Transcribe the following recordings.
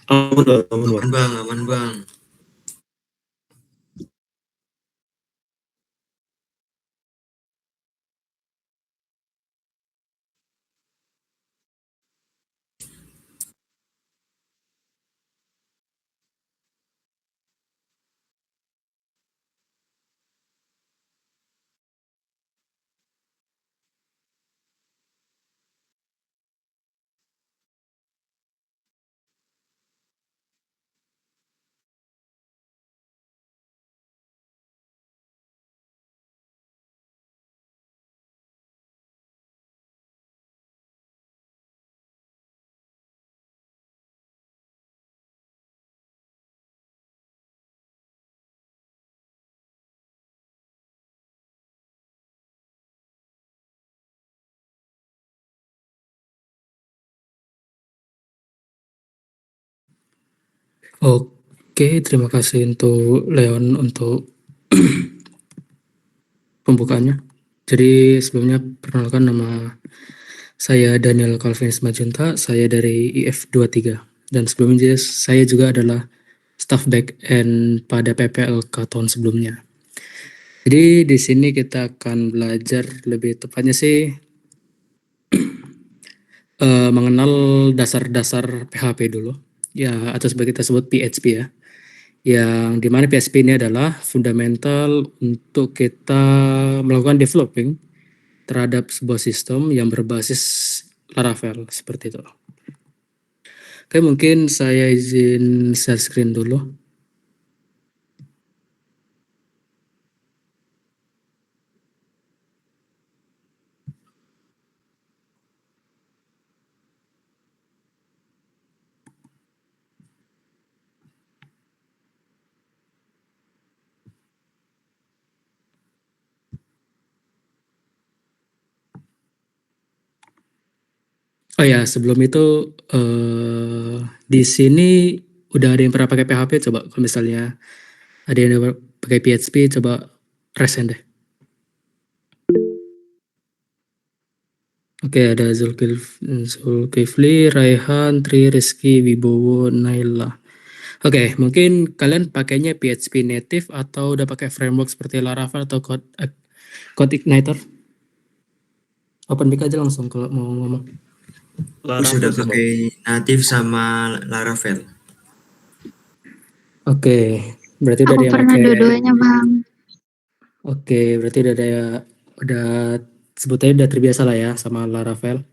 Aman bang, aman bang. Oke, terima kasih untuk Leon untuk pembukaannya. Jadi sebelumnya perkenalkan nama saya Daniel Calvin Majunta, saya dari IF23. Dan sebelumnya saya juga adalah staff back end pada PPLK tahun sebelumnya. Jadi di sini kita akan belajar lebih tepatnya sih mengenal dasar-dasar PHP dulu. Ya, atau sebagai kita sebut PHP ya. Yang dimana PHP ini adalah fundamental untuk kita melakukan developing terhadap sebuah sistem yang berbasis Laravel seperti itu. Oke, mungkin saya izin share screen dulu. Oh ya, sebelum itu di sini udah ada yang pernah pakai PHP, coba kalau misalnya ada yang udah pakai PHP, coba resen deh. Oke, ada Zulkifli, Raihan, Tri, Rizky, Wibowo, Naila. Oke, mungkin kalian pakainya PHP native atau udah pakai framework seperti Laravel atau Code Igniter? Open mic aja langsung kalau mau ngomong. Aku sudah pakai native sama Laravel. Oke, berarti udah Aku ada yang pernah pakai. dua-duanya, Bang. Oke, berarti udah sebutannya udah terbiasa lah ya sama Laravel.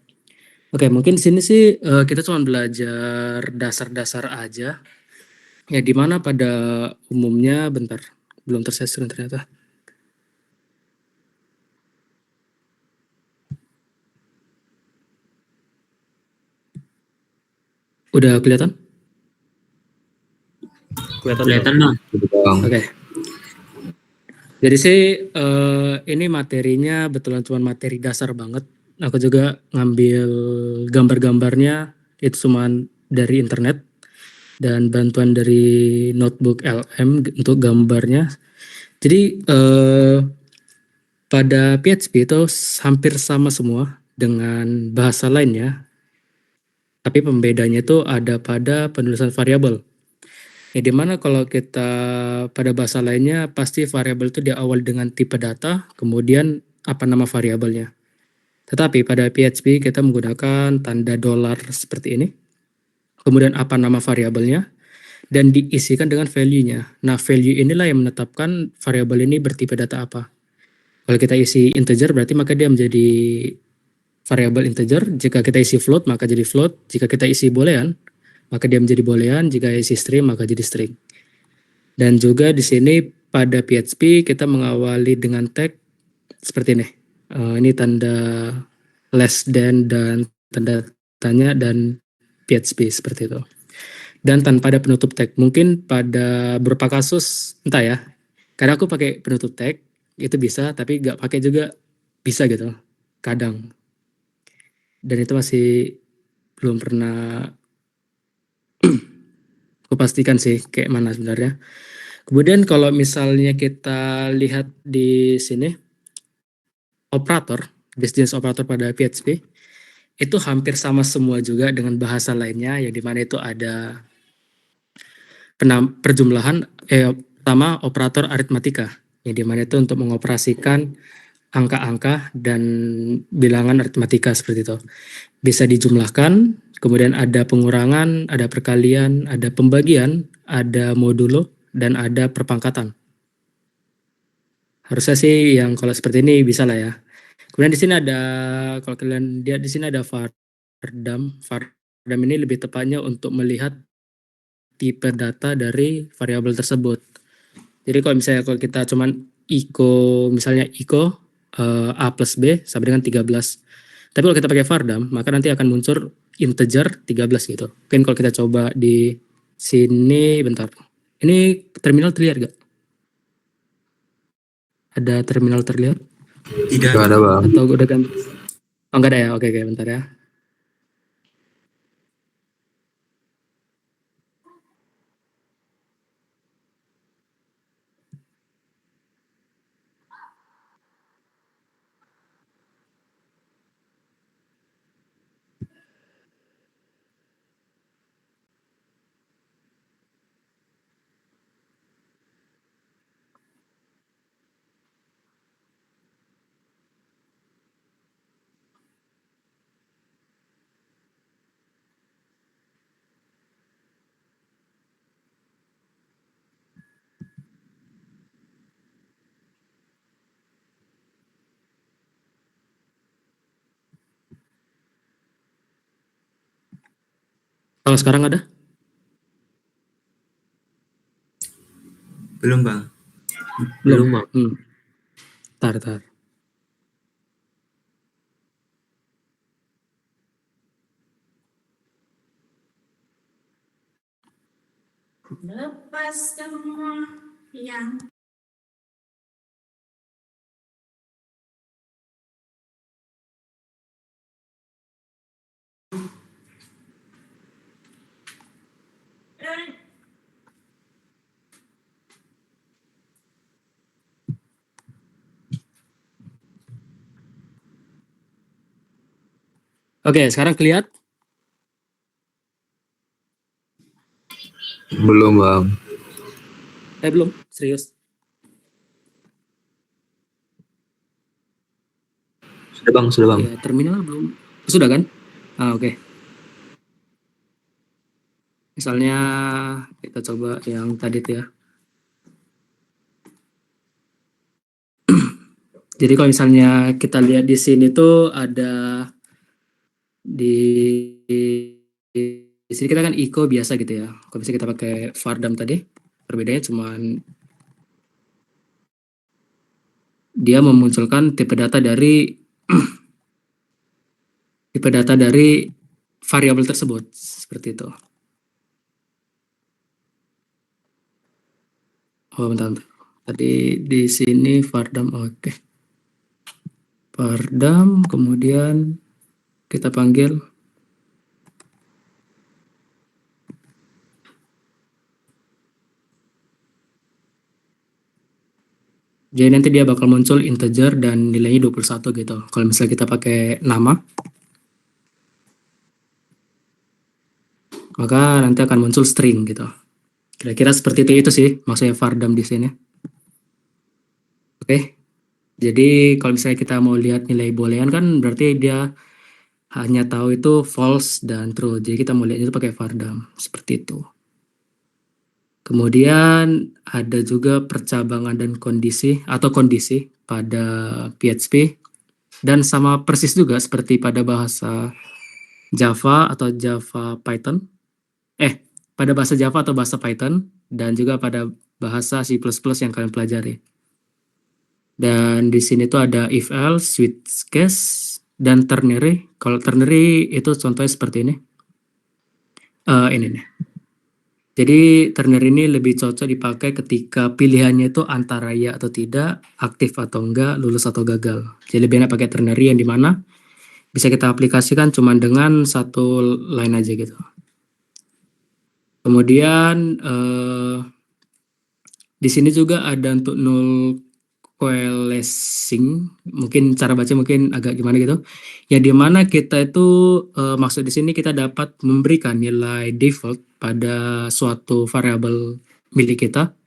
Oke, mungkin di sini sih kita cuma belajar dasar-dasar aja. Ya, di mana pada umumnya, bentar, belum tersession ternyata. Udah kelihatan? Kelihatan bang. Oke. Jadi sih ini materinya betulan cuma materi dasar banget. Aku juga ngambil gambar-gambarnya itu cuma dari internet dan bantuan dari notebook LM untuk gambarnya. Jadi pada PHP itu hampir sama semua dengan bahasa lainnya, tapi pembedanya itu ada pada penulisan variabel. Ya, dimana kalau kita pada bahasa lainnya pasti variabel itu diawali dengan tipe data, kemudian apa nama variabelnya. Tetapi pada PHP kita menggunakan tanda dolar seperti ini, kemudian apa nama variabelnya, dan diisikan dengan value-nya. Nah, value inilah yang menetapkan variabel ini bertipe data apa. Kalau kita isi integer berarti maka dia menjadi variabel integer. Jika kita isi float maka jadi float. Jika kita isi boolean maka dia menjadi boolean. Jika isi string maka jadi string. Dan juga di sini pada PHP kita mengawali dengan tag seperti ini. Ini tanda less than dan tanda tanya dan PHP seperti itu. Dan tanpa ada penutup tag. Mungkin pada beberapa kasus entah ya. Kadang aku pakai penutup tag itu bisa, tapi nggak pakai juga bisa gitu. Kadang. Dan itu masih belum pernah aku pastikan sih kayak mana sebenarnya. Kemudian kalau misalnya kita lihat di sini operator, jenis operator pada PHP itu hampir sama semua juga dengan bahasa lainnya yang dimana itu ada perjumlahan pertama operator aritmatika, yang dimana itu untuk mengoperasikan angka-angka dan bilangan aritmatika seperti itu. Bisa dijumlahkan, kemudian ada pengurangan, ada perkalian, ada pembagian, ada modulo, dan ada perpangkatan. Harusnya sih yang kalau seperti ini bisa lah ya. Kemudian di sini ada, kalau kalian lihat di sini ada Vardam. Vardam ini lebih tepatnya untuk melihat tipe data dari variabel tersebut. Jadi kalau misalnya kalau kita cuman misalnya A plus B sama dengan 13. Tapi kalau kita pakai Vardam, maka nanti akan muncul integer 13 gitu. Mungkin kalau kita coba di sini, bentar. Ini terminal terlihat gak? Ada terminal terlihat? Tidak Gak ada bang. Atau udah kan? Oh enggak ada ya? Oke, bentar ya. Kalau sekarang ada? belum bang. Belum bang. Tar. Lepas semua yang Oke, sekarang kelihatan? Belum bang. Belum, serius. Sudah bang. Ya, terminal belum. Sudah kan? Oke. Misalnya kita coba yang tadi tuh ya. Jadi kalau misalnya kita lihat di sini tuh ada di sini kita kan ICO biasa gitu ya. Kalau misalnya kita pakai Vardam tadi, perbedaannya cuman dia memunculkan tipe data dari variabel tersebut seperti itu. Oh, bentar. Tadi di sini Vardam, oke. Vardam, kemudian kita panggil jadi nanti dia bakal muncul integer dan nilainya 21 gitu. Kalau misalnya kita pakai nama, maka nanti akan muncul string gitu. Kira-kira seperti itu sih maksudnya Vardam di sini. Oke. Jadi kalau misalnya kita mau lihat nilai boolean kan berarti dia hanya tahu itu false dan true. Jadi kita mau lihat itu pakai Vardam seperti itu. Kemudian ada juga percabangan dan kondisi pada PHP dan sama persis juga seperti pada bahasa Java atau Java Python. Pada bahasa Java atau bahasa Python dan juga pada bahasa C++ yang kalian pelajari. Dan di sini tuh ada if else, switch case, dan ternary. Kalau ternary itu contohnya seperti ini. Ini nih. Jadi ternary ini lebih cocok dipakai ketika pilihannya itu antara ya atau tidak, aktif atau enggak, lulus atau gagal. Jadi lebih enak pakai ternary yang dimana bisa kita aplikasikan cuma dengan satu line aja gitu. Kemudian di sini juga ada untuk null coalescing, mungkin cara baca mungkin agak gimana gitu. Ya di mana kita itu maksud di sini kita dapat memberikan nilai default pada suatu variabel milik kita.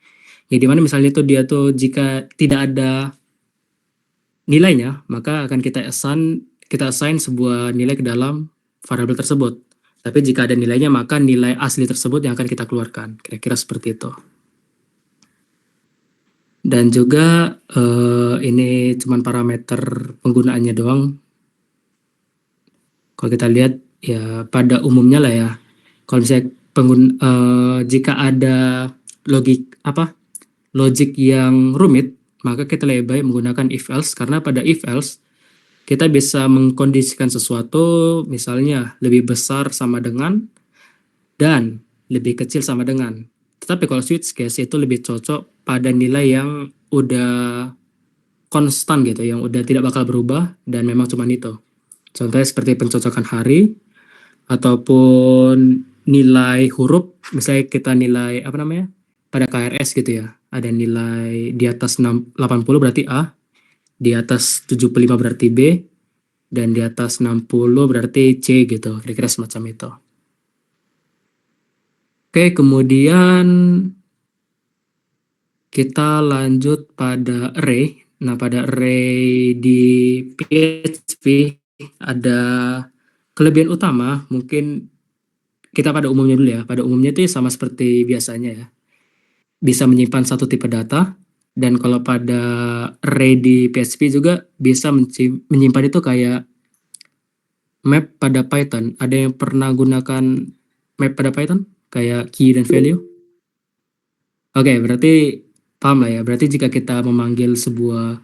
Ya di mana misalnya itu dia tuh jika tidak ada nilainya, maka akan kita assign sebuah nilai ke dalam variabel tersebut. Tapi jika ada nilainya, maka nilai asli tersebut yang akan kita keluarkan. Kira-kira seperti itu. Dan juga ini cuman parameter penggunaannya doang. Kalau kita lihat ya pada umumnya lah ya. Kalau misalnya jika ada logik yang rumit, maka kita lebih baik menggunakan if else, karena pada if else kita bisa mengkondisikan sesuatu misalnya lebih besar sama dengan dan lebih kecil sama dengan. Tetapi kalau switch case itu lebih cocok pada nilai yang udah konstan gitu, yang udah tidak bakal berubah dan memang cuma itu. Contohnya seperti pencocokan hari ataupun nilai huruf, misalnya kita nilai apa namanya? Pada KRS gitu ya. Ada nilai di atas 80 berarti A, di atas 75 berarti B, dan di atas 60 berarti C gitu. Kira-kira semacam itu. Oke, kemudian kita lanjut pada array. Nah, pada array di PHP ada kelebihan utama, mungkin kita pada umumnya dulu ya. Pada umumnya itu sama seperti biasanya ya. Bisa menyimpan satu tipe data, dan kalau pada array di PHP juga bisa menyimpan itu kayak map pada Python. Ada yang pernah gunakan map pada Python? Kayak key dan value? Oke, berarti paham lah ya. Berarti jika kita memanggil sebuah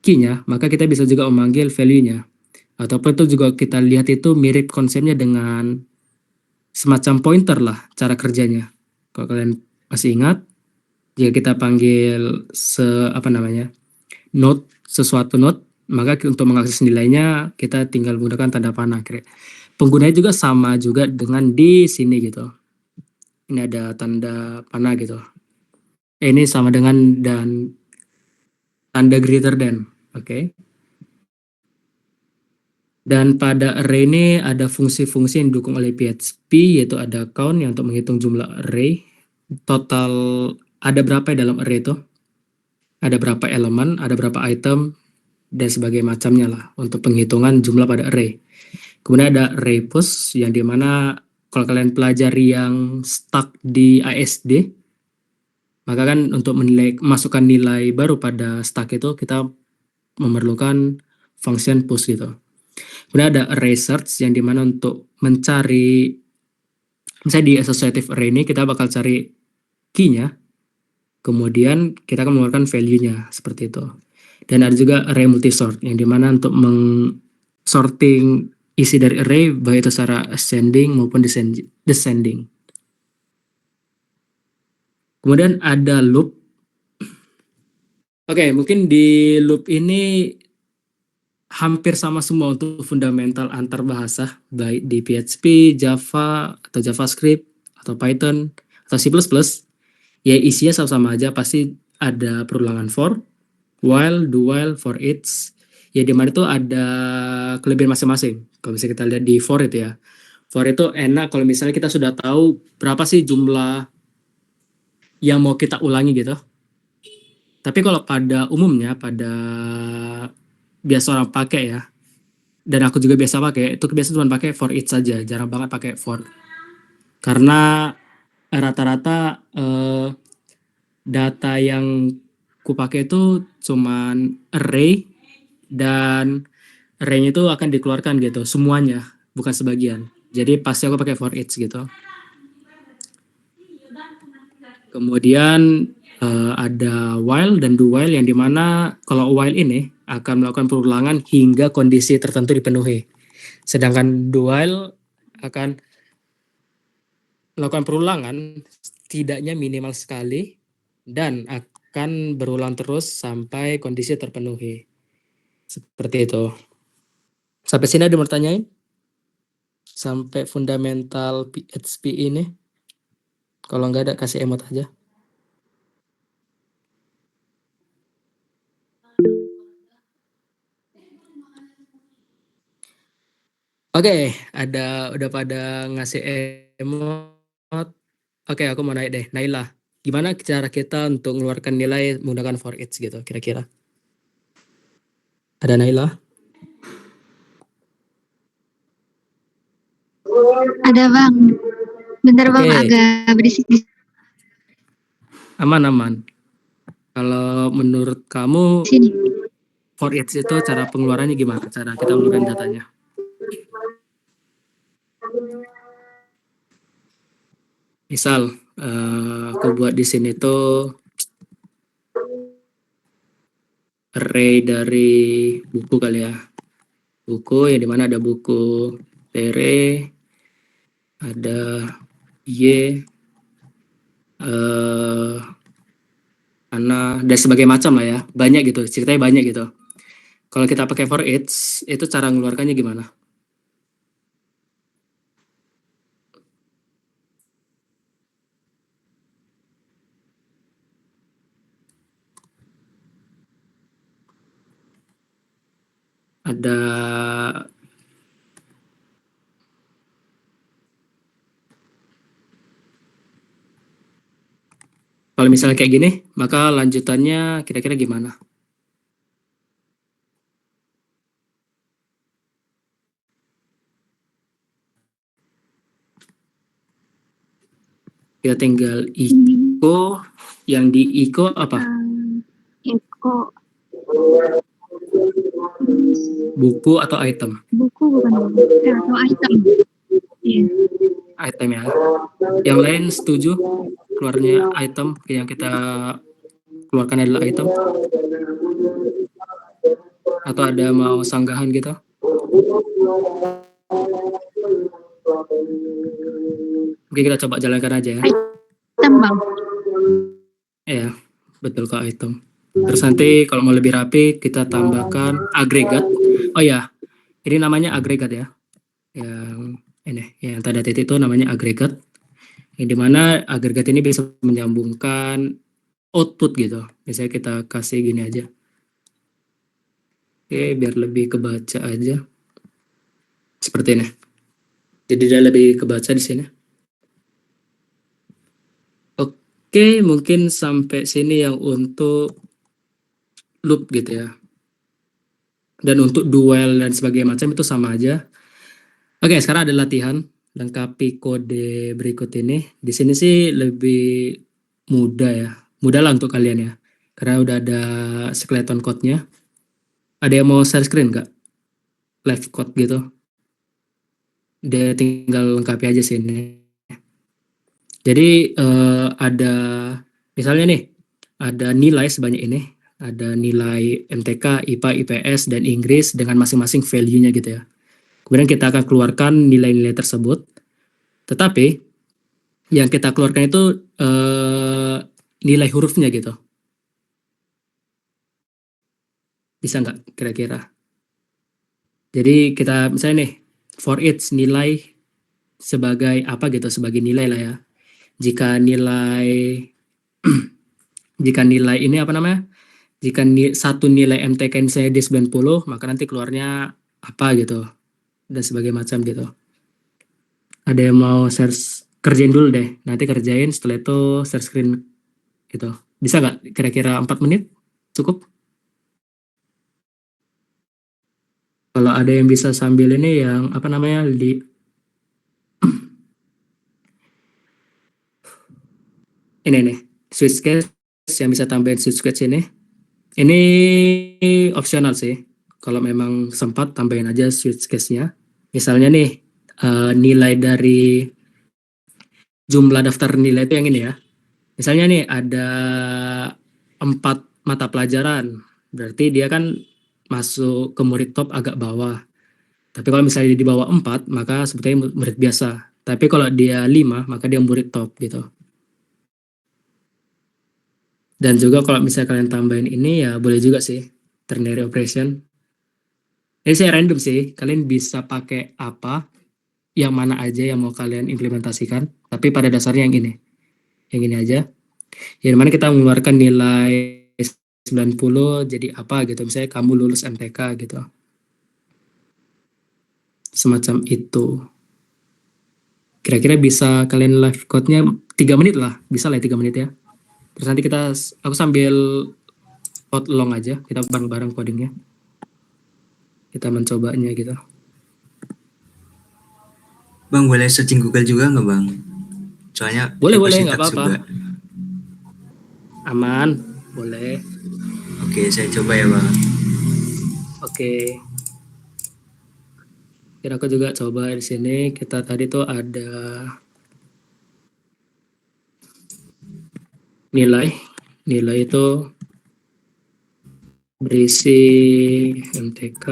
key-nya, maka kita bisa juga memanggil value-nya. Ataupun itu juga kita lihat itu mirip konsepnya dengan semacam pointer lah cara kerjanya. Kalau kalian masih ingat, jika kita panggil sesuatu node, maka untuk mengakses nilainya kita tinggal menggunakan tanda panah. Penggunanya juga sama juga dengan di sini gitu. Ini ada tanda panah gitu. Ini sama dengan dan tanda greater than, oke. Dan pada array ini ada fungsi-fungsi yang didukung oleh PHP, yaitu ada count yang untuk menghitung jumlah array. Total ada berapa dalam array itu? Ada berapa elemen, ada berapa item, dan sebagainya macamnya lah untuk penghitungan jumlah pada array. Kemudian ada array push yang dimana kalau kalian pelajari yang stuck di ASD, maka kan untuk masukkan nilai baru pada stack itu kita memerlukan function push gitu. Kemudian ada array search yang dimana untuk mencari, misalnya di associative array ini kita bakal cari key-nya, kemudian kita akan mengeluarkan value-nya seperti itu. Dan ada juga array multisort yang dimana untuk sorting isi dari array baik itu secara ascending maupun descending. Kemudian ada loop. Oke, mungkin di loop ini hampir sama semua untuk fundamental antar bahasa, baik di PHP, Java, atau JavaScript, atau Python, atau C++. Ya isinya sama-sama aja, pasti ada perulangan for, while, do while, for each. Ya di mana itu ada kelebihan masing-masing. Kalau misalnya kita lihat di for itu ya. For itu enak kalau misalnya kita sudah tahu berapa sih jumlah yang mau kita ulangi gitu. Tapi kalau pada umumnya, pada biasa orang pakai ya, dan aku juga biasa pakai, itu biasa cuma pakai for each saja, jarang banget pakai for. Karena rata-rata data yang ku pakai itu cuman array, dan array-nya itu akan dikeluarkan gitu, semuanya, bukan sebagian. Jadi pasti aku pakai for each gitu. Kemudian ada while dan do while yang dimana kalau while ini akan melakukan perulangan hingga kondisi tertentu dipenuhi. Sedangkan do while akan melakukan perulangan setidaknya minimal sekali dan akan berulang terus sampai kondisi terpenuhi. Seperti itu. Sampai sini ada yang mau tanyain? Sampai fundamental PHP ini? Kalau nggak ada kasih emot aja. Oke, udah pada ngasih emot. Oke, aku mau naik deh. Naila, gimana cara kita untuk mengeluarkan nilai menggunakan for each gitu kira-kira? Ada Naila? Ada Bang. Bentar Bang, Oke, agak berisik di aman. Kalau menurut kamu sini. for each itu cara pengeluarannya gimana? Cara kita mengeluarkan datanya? Misal, aku buat di sini tuh array dari buku kali ya. Buku yang dimana ada buku Tere, ada Y, Ana, dan sebagainya macam lah ya. Banyak gitu, ceritanya banyak gitu. Kalau kita pakai for each, itu cara mengeluarkannya gimana? Ada kalau misalnya kayak gini, maka lanjutannya kira-kira gimana? Kita tinggal echo, yang di echo apa? Eko Buku atau item? buku bukan Bang? Atau item. Iya. Item ya. Yang lain setuju keluarnya item, yang kita keluarkan adalah item? Atau ada mau sanggahan gitu? Oke, kita coba jalankan aja ya. Item Bang. Iya, betul kok item. Terus nanti kalau mau lebih rapi, kita tambahkan agregat. Oh ya, ini namanya agregat ya. Yang tanda titik itu namanya agregat. Yang dimana agregat ini bisa menyambungkan output gitu. Misalnya kita kasih gini aja. Oke, biar lebih kebaca aja. Seperti ini. Jadi dia lebih kebaca di sini. Oke, mungkin sampai sini yang untuk loop gitu ya. Dan untuk duel dan sebagainya macam itu sama aja. Oke, sekarang ada latihan lengkapi kode berikut ini. Di sini sih lebih mudah ya. Mudah lah untuk kalian ya. Karena udah ada skeleton code-nya. Ada yang mau share screen nggak? Live code gitu. Dia tinggal lengkapi aja sini. Jadi ada misalnya nih, ada nilai sebanyak ini. Ada nilai MTK, IPA, IPS, dan Inggris dengan masing-masing value-nya gitu ya. Kemudian kita akan keluarkan nilai-nilai tersebut. Tetapi yang kita keluarkan itu nilai hurufnya gitu. Bisa nggak kira-kira? Jadi kita misalnya nih, for each nilai sebagai apa gitu, sebagai nilai lah ya. Jika nilai jika nilai ini apa namanya? Jika satu nilai MTK saya di 90, maka nanti keluarnya apa gitu dan sebagainya macam gitu. Ada yang mau share kerjain dulu deh. Nanti kerjain setelah itu share screen gitu. Bisa nggak kira-kira 4 menit? Cukup? Kalau ada yang bisa sambil ini yang apa namanya di ini nih switch case yang bisa tambahin switch case ini. Ini opsional sih. Kalau memang sempat tambahin aja switch case-nya. Misalnya nih nilai dari jumlah daftar nilai itu yang ini ya. Misalnya nih ada 4 mata pelajaran. Berarti dia kan masuk ke murid top agak bawah. Tapi kalau misalnya di bawah 4, maka sebetulnya murid biasa. Tapi kalau dia 5, maka dia murid top gitu. Dan juga kalau misalnya kalian tambahin ini ya boleh juga sih. Ternary operation. Ini saya random sih. Kalian bisa pakai apa, yang mana aja yang mau kalian implementasikan. Tapi pada dasarnya yang ini. Yang ini aja. Yang mana kita mengeluarkan nilai 90 jadi apa gitu. Misalnya kamu lulus MTK gitu. Semacam itu. Kira-kira bisa kalian live code-nya 3 menit lah, bisa lah 3 menit ya. Terus nanti aku sambil code long aja, kita bareng-bareng codingnya. Kita mencobanya gitu. Bang, boleh searching Google juga nggak Bang? Soalnya Boleh, ikut nggak sintaks apa-apa. juga. Aman, boleh. Oke, saya coba ya Bang. Oke. Kira aku juga coba di sini. Kita tadi tuh ada nilai. Nilai itu berisi MTK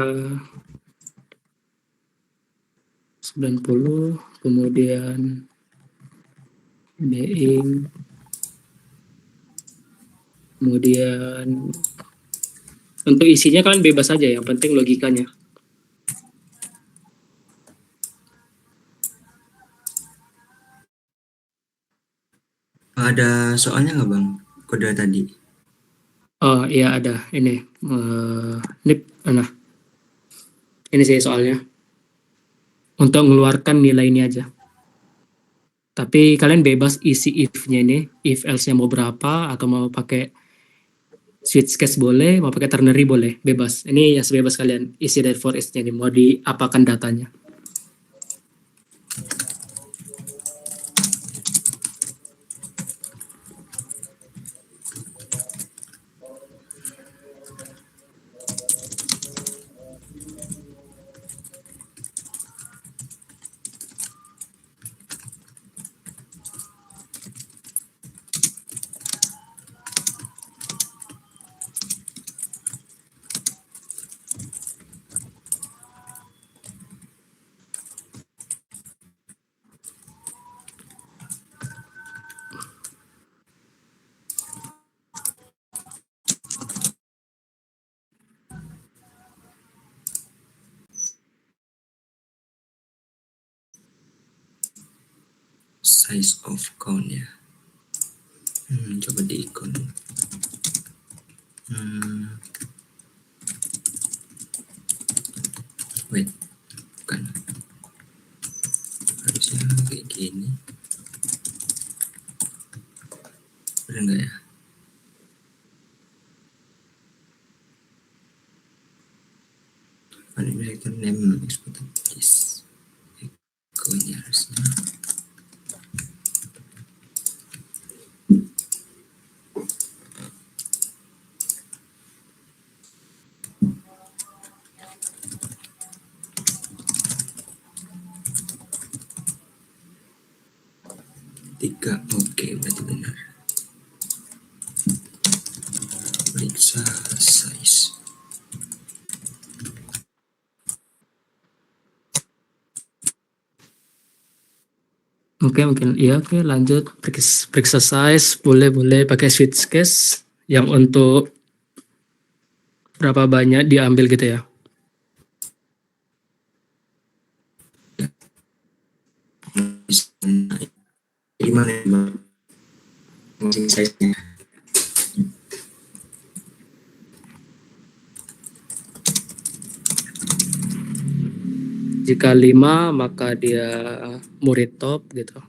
90, kemudian BIM, kemudian untuk isinya kalian bebas aja, yang penting logikanya. Ada soalnya nggak Bang? Kode tadi. Oh iya ada ini. Nah, ini sih soalnya. Untuk mengeluarkan nilai ini aja. Tapi kalian bebas isi if-nya ini, if else-nya mau berapa, atau mau pakai switch case boleh, mau pakai ternary boleh, bebas. Ini ya sebebas kalian isi dari for each-nya ini, mau diapakan datanya. Size of count ya. Coba di icon. Wait, bukan. Harusnya kayak gini. Bener nggak ya? Director name expected is ikonnya harusnya. Tiga, oke, berarti benar. Periksa size. Oke, mungkin iya, oke lanjut. Periksa size, boleh pakai switch case yang untuk berapa banyak diambil gitu ya. Gimana ya Bang? Size-nya. Jika 5 maka dia murid top gitu.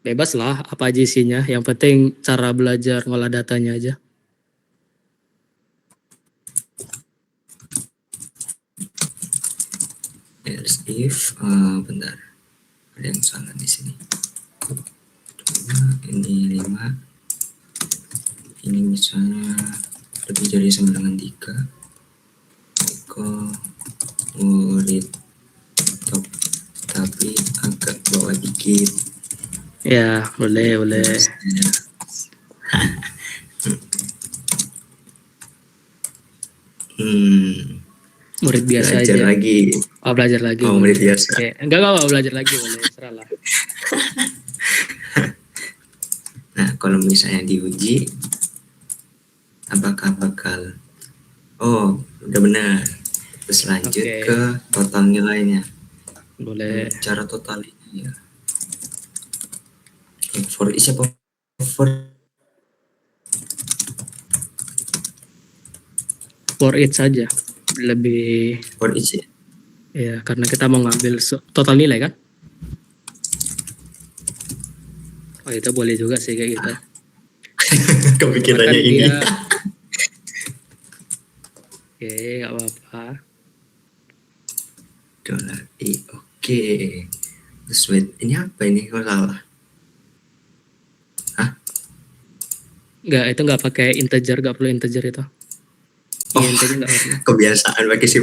Bebas lah apa aja isinya, yang penting cara belajar ngolah datanya aja. Else if, bentar, ada yang salah di sini. Ini 5, ini misalnya lebih dari sama dengan 3. Murid top, tapi agak bawah dikit. Ya, boleh. Murid biasa Belajar aja. lagi. Belajar lagi. Oh, murid biasa. Oke. Enggak, belajar lagi boleh, serah lah. Nah, kalau misalnya diuji, apakah bakal, udah benar. Terus lanjut ke total nilainya. Boleh. Cara totalnya ya. For each apa? For each saja. Lebih. For each ya? Ya, karena kita mau ngambil total nilai kan. Oh itu boleh juga sih kayak gitu. Kepikirannya Cuman kan ini. dia oke nggak apa-apa. Dolar I. Oke. Terus wait, ini apa ini kalau salah? Nggak, itu nggak pakai integer, nggak perlu integer itu. Oh. INT-nya nggak perlu. Kebiasaan pakai C++.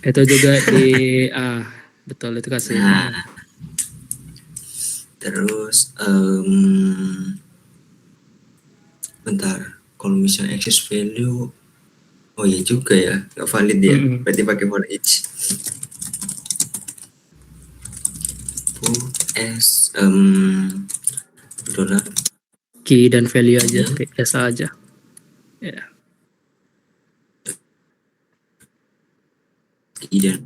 Itu juga di betul itu kasih. Nah, terus bentar. Kalau misalnya access value, oh iya juga ya, nggak valid ya. Mm-mm. Berarti pakai for each. Put as dollar Key dan value aja, kayak biasa aja. Ya. I dan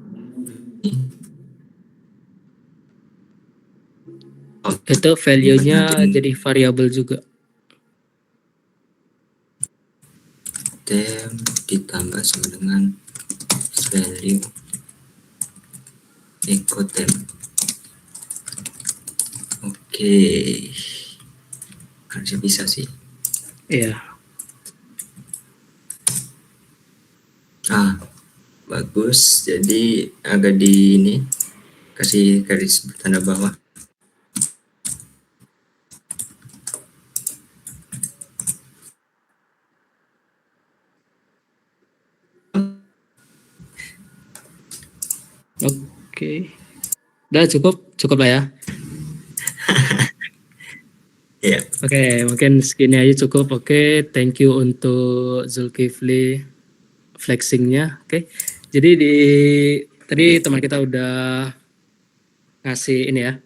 Itu value-nya nanti jadi variabel juga. tem ditambah sama dengan value echo tem. Oke, harusnya bisa sih. Iya. Bagus. Jadi agak di ini kasih garis bertanda bawah. Oke. Udah cukup lah ya. Ya, Oke, mungkin segini aja cukup. Oke, thank you untuk Zulkifli flexingnya. Oke, jadi tadi teman kita udah ngasih ini ya,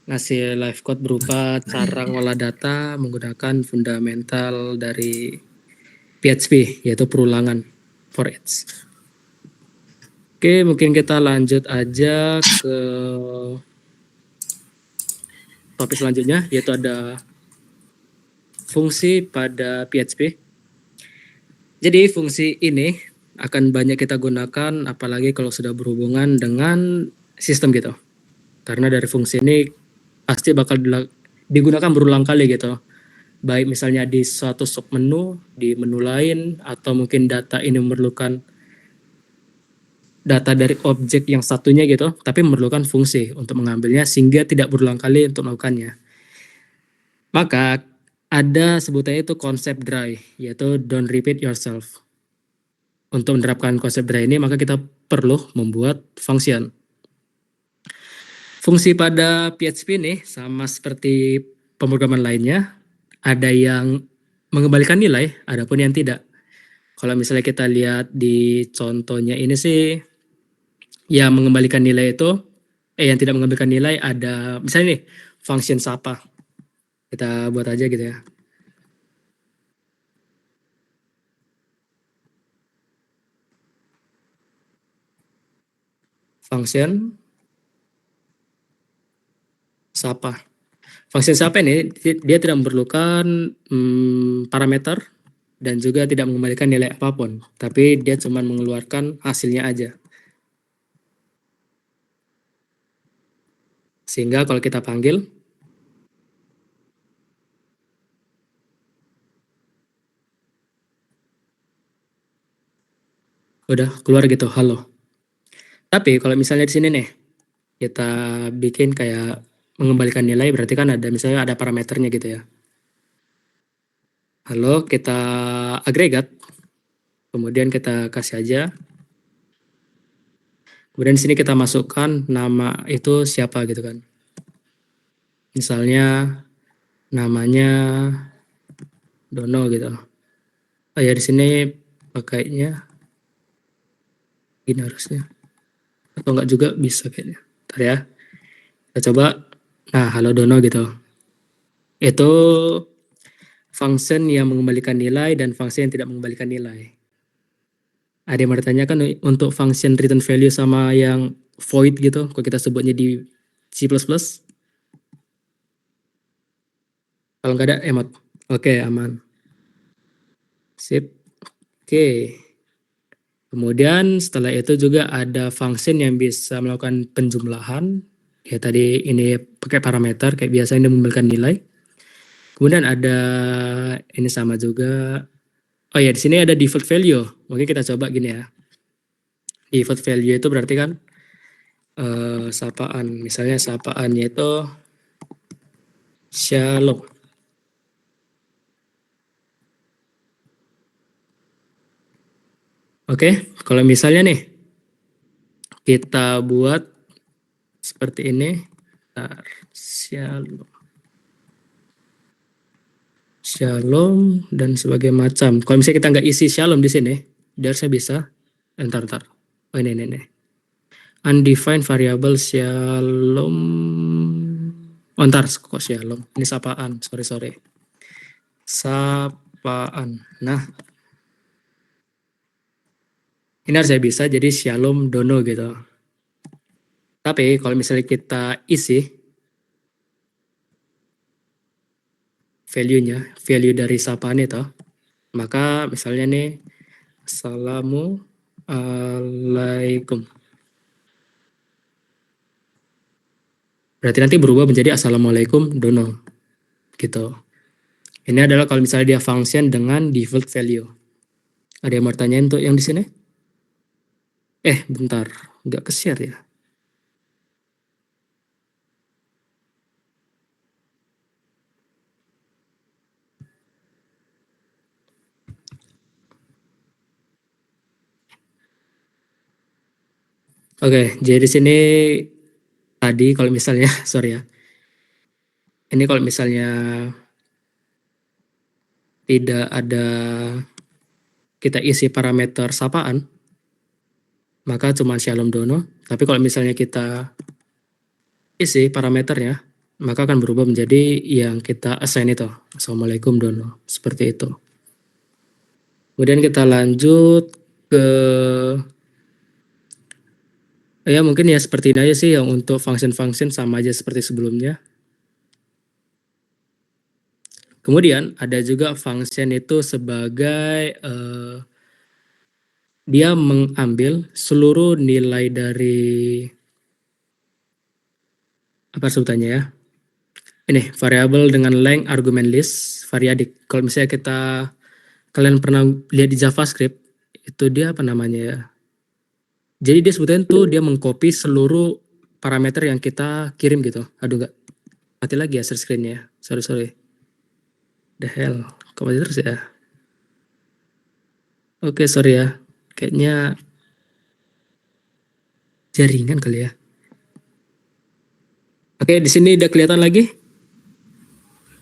ngasih live code berupa cara ngolah data menggunakan fundamental dari PHP, yaitu perulangan for each. Oke, mungkin kita lanjut aja ke topik selanjutnya, yaitu ada fungsi pada PHP. Jadi fungsi ini akan banyak kita gunakan apalagi kalau sudah berhubungan dengan sistem gitu. Karena dari fungsi ini pasti bakal digunakan berulang kali gitu. Baik misalnya di suatu submenu, di menu lain, atau mungkin data ini memerlukan data dari objek yang satunya gitu, tapi memerlukan fungsi untuk mengambilnya sehingga tidak berulang kali untuk melakukannya. Maka ada sebutannya itu konsep dry, yaitu don't repeat yourself. Untuk menerapkan konsep dry ini, maka kita perlu membuat function. Fungsi pada PHP ini sama seperti pemrograman lainnya, ada yang mengembalikan nilai, ada pun yang tidak. Kalau misalnya kita lihat di contohnya ini sih, yang mengembalikan nilai itu, yang tidak mengembalikan nilai ada, misalnya nih, function sapa. Kita buat aja gitu ya. Function sapa. Function sapa ini dia tidak memerlukan parameter dan juga tidak mengembalikan nilai apapun, tapi dia cuma mengeluarkan hasilnya aja. Sehingga kalau kita panggil, udah keluar gitu, halo. Tapi kalau misalnya di sini nih, kita bikin kayak mengembalikan nilai, berarti kan ada misalnya ada parameternya gitu ya. Halo, kita agregat, kemudian kita kasih aja. Kemudian di sini kita masukkan nama itu siapa gitu kan. Misalnya namanya Dono gitu. Oh ya di sini pakainya ini harusnya. Atau enggak juga bisa kayaknya. Ntar ya. Kita coba. Nah, halo Dono gitu. Itu function yang mengembalikan nilai dan function yang tidak mengembalikan nilai. Ada yang bertanyakan untuk function return value sama yang void gitu, kalau kita sebutnya di C++. Kalau nggak ada emot. Oke, aman. Sip. Oke. Kemudian setelah itu juga ada function yang bisa melakukan penjumlahan. Ya tadi ini pakai parameter kayak biasa ini memberikan nilai. Kemudian ada ini sama juga. Oh ya, di sini ada default value. Mungkin kita coba gini ya. Default value itu berarti kan sapaan. Misalnya sapaannya itu shalom. Oke, kalau misalnya nih kita buat seperti ini, shalom, shalom dan sebagai macam. Kalau misalnya kita nggak isi shalom di sini, dia harusnya bisa. Ntar. Oh ini. Undefined variable shalom. Oh ntar, kok shalom? Ini sapaan, sorry. Sapaan. Nah, ini harusnya bisa jadi shalom dono gitu. Tapi kalau misalnya kita isi value dari sapaan itu, maka misalnya nih, Assalamualaikum. Berarti nanti berubah menjadi Assalamualaikum dono. Gitu. Ini adalah kalau misalnya dia function dengan default value. Ada yang mau tanyain untuk yang di sini? Bentar. Nggak ke-share ya? Oke, jadi di sini tadi kalau misalnya, sorry ya. Ini kalau misalnya tidak ada kita isi parameter sapaan, maka cuma shalom dono. Tapi kalau misalnya kita isi parameternya, maka akan berubah menjadi yang kita assign itu. Assalamualaikum dono. Seperti itu. Kemudian kita lanjut ke ya mungkin ya seperti ini aja sih yang untuk function-function sama aja seperti sebelumnya. Kemudian ada juga function itu sebagai dia mengambil seluruh nilai dari apa sebutannya ya. Ini variabel dengan length argument list variadik. Kalau misalnya kalian pernah lihat di JavaScript itu dia apa namanya ya. Jadi dia sebetulnya tuh dia mengcopy seluruh parameter yang kita kirim gitu. Aduh enggak. Mati lagi ya share screen-nya. Sorry. The hell. Kok mati terus ya? Oke, sorry ya. Kayaknya jaringan kali ya. Oke, di sini udah kelihatan lagi?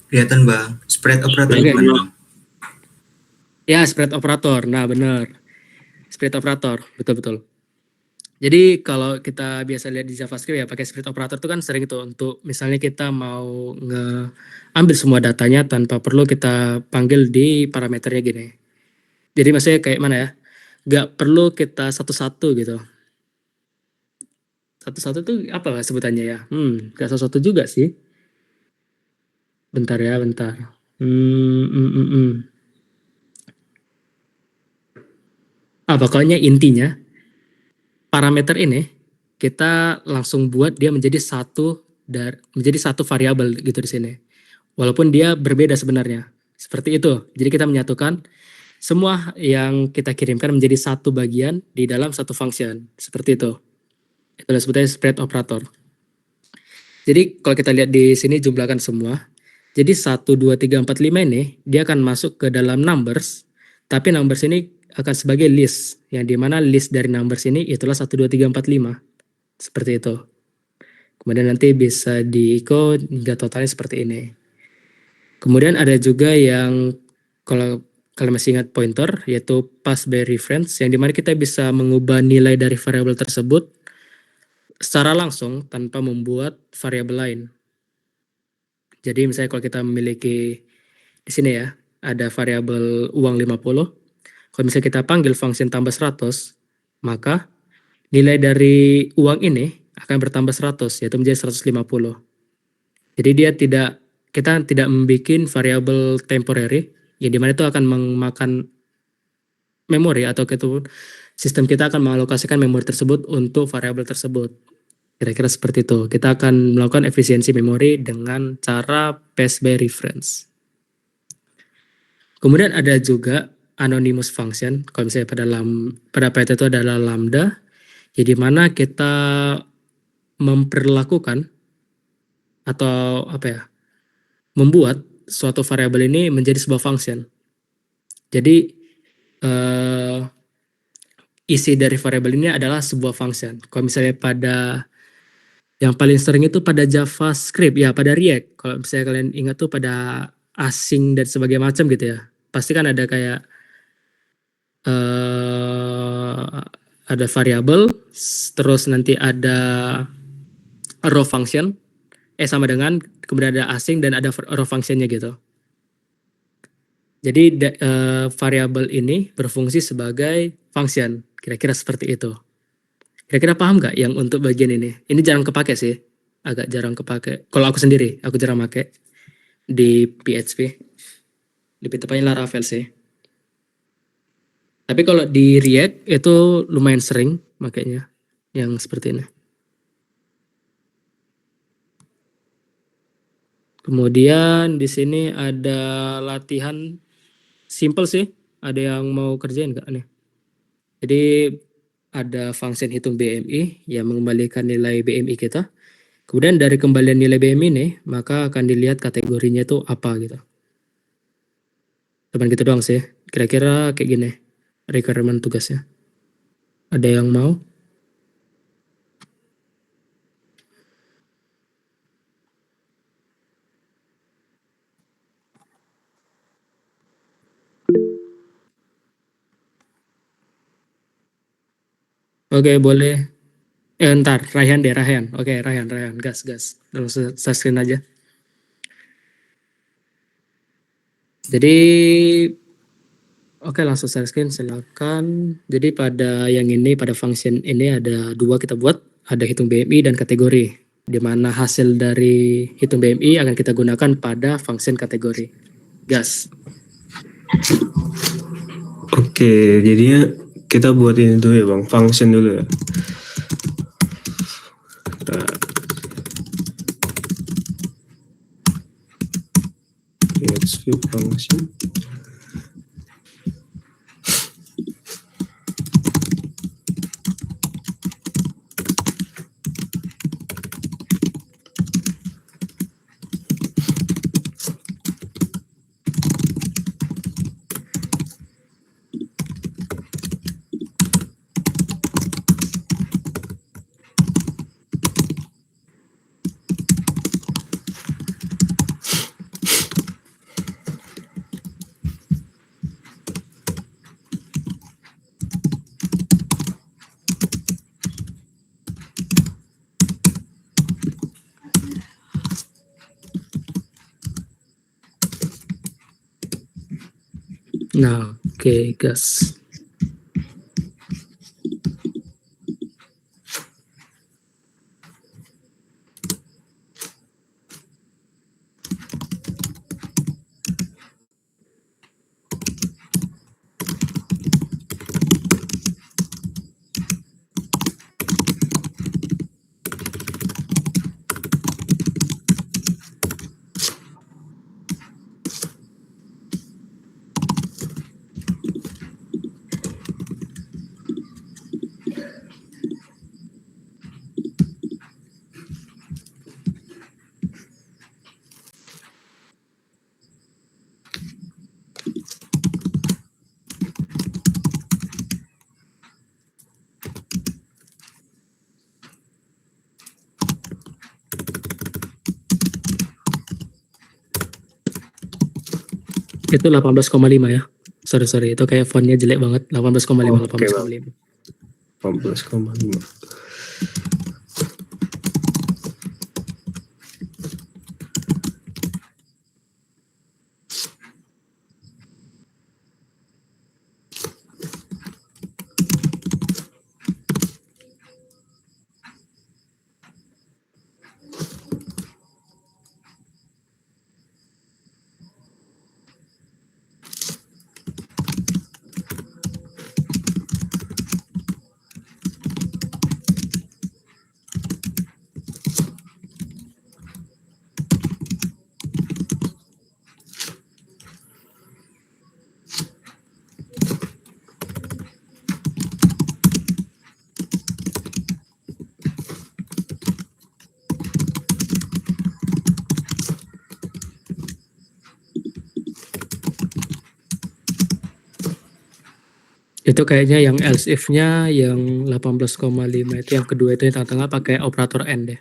Kelihatan Bang. Spread operator Oke. gimana Bang? Ya, spread operator. Nah, benar. Spread operator, betul. Jadi kalau kita biasa lihat di JavaScript ya pakai spread operator itu kan sering tuh untuk misalnya kita mau ngambil semua datanya tanpa perlu kita panggil di parameternya gini. Jadi maksudnya kayak mana ya? Gak perlu kita satu-satu gitu. Satu-satu tuh apa sebutannya ya? Gak satu-satu juga sih. Bentar. Pokoknya intinya parameter ini kita langsung buat dia menjadi satu variabel gitu di sini. Walaupun dia berbeda sebenarnya. Seperti itu. Jadi kita menyatukan semua yang kita kirimkan menjadi satu bagian di dalam satu function. Seperti itu. Itu sebetulnya spread operator. Jadi kalau kita lihat di sini jumlahkan semua. Jadi 1, 2, 3, 4, 5 ini dia akan masuk ke dalam numbers. Tapi numbers ini akan sebagai list. Yang dimana list dari numbers ini itulah 1, 2, 3, 4, 5. Seperti itu. Kemudian nanti bisa di-echo hingga totalnya seperti ini. Kemudian ada juga yang kalau kalian masih ingat pointer yaitu pass by reference yang dimana kita bisa mengubah nilai dari variabel tersebut secara langsung tanpa membuat variabel lain. Jadi misalnya kalau kita memiliki di sini ya ada variabel uang 50. Kalau misalnya kita panggil function tambah 100, maka nilai dari uang ini akan bertambah 100 yaitu menjadi 150. Jadi kita tidak membuat variabel temporary yang dimana itu akan memori atau sistem kita akan mengalokasikan memori tersebut untuk variabel tersebut. Kira-kira seperti itu. Kita akan melakukan efisiensi memori dengan cara pass by reference. Kemudian ada juga anonymous function. Kalau misalnya pada Python itu adalah lambda, jadi mana kita memperlakukan atau membuat suatu variabel ini menjadi sebuah function. Jadi isi dari variabel ini adalah sebuah function. Kalau misalnya pada yang paling sering itu pada JavaScript, ya pada React. Kalau misalnya kalian ingat tuh pada async dan sebagainya macam gitu ya. Pasti kan ada kayak ada variabel, terus nanti ada row function, sama dengan kemudian ada async dan ada row functionnya gitu. Jadi variabel ini berfungsi sebagai function, kira-kira seperti itu. Kira-kira paham nggak yang untuk bagian ini? Ini jarang kepake sih, agak jarang kepake. Kalau aku sendiri, aku jarang pakai di PHP. Lebih tepatnya Laravel sih. Tapi kalau di React itu lumayan sering makanya yang seperti ini. Kemudian di sini ada latihan simple sih. Ada yang mau kerjain nggak nih? Jadi ada function hitung BMI yang mengembalikan nilai BMI kita. Kemudian dari kembalian nilai BMI ini, maka akan dilihat kategorinya itu apa gitu. Cuman gitu doang sih. Kira-kira kayak gini requirement tugasnya. Ada yang mau? Oke, boleh. Ntar, Rayhan deh, Rayhan. Oke, Rayhan, gas. Langsung share screen aja. Jadi, oke langsung share screen, silakan. Jadi pada yang ini, pada function ini ada dua kita buat. Ada hitung BMI dan kategori. Di mana hasil dari hitung BMI akan kita gunakan pada function kategori. Gas. Oke, jadinya kita buat ini dulu ya Bang, function dulu ya. PHP function. Nah, oke, gas. Itu 18,5 ya. Sorry, itu kayak fontnya jelek banget. 18,5, Oke, 18,5. 18,5. Itu kayaknya yang else if-nya yang 18,5 itu yang kedua itu yang tengah-tengah pakai operator AND deh.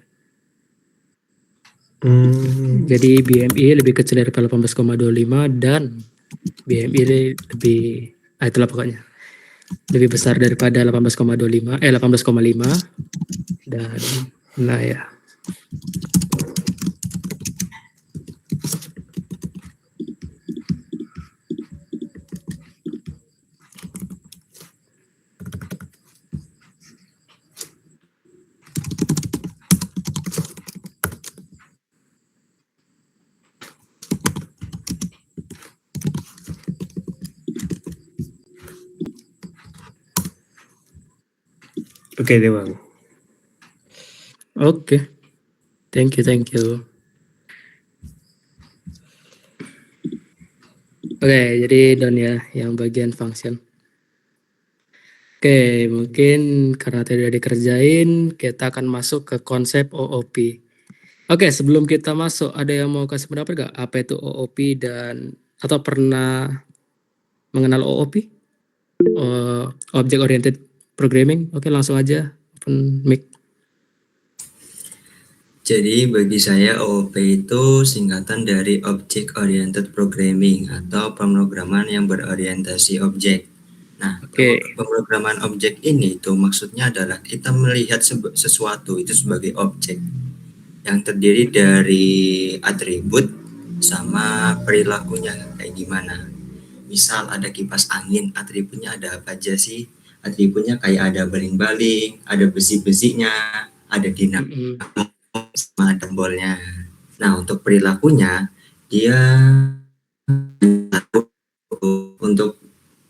Jadi BMI lebih kecil dari 18,25 dan BMI lebih itulah pokoknya. Lebih besar daripada 18,25 18,5 dan nah ya. Oke deh Bang. Oke. Thank you. Oke, jadi Don ya yang bagian function. Oke, mungkin karena tadi udah dikerjain, kita akan masuk ke konsep OOP. Oke, sebelum kita masuk, ada yang mau kasih pendapat gak? Apa itu OOP dan atau pernah mengenal OOP? Object Oriented Programming. Oke, langsung aja open mic. Jadi bagi saya OOP itu singkatan dari Object Oriented Programming atau pemrograman yang berorientasi objek. Nah, Oke. pemrograman objek ini itu maksudnya adalah kita melihat sesuatu itu sebagai objek yang terdiri dari atribut sama perilakunya kayak gimana. Misal ada kipas angin, atributnya ada apa aja sih? Atributnya kayak ada baling-baling, ada besi-besinya, ada dinamo sama tombolnya. Nah, untuk perilakunya dia untuk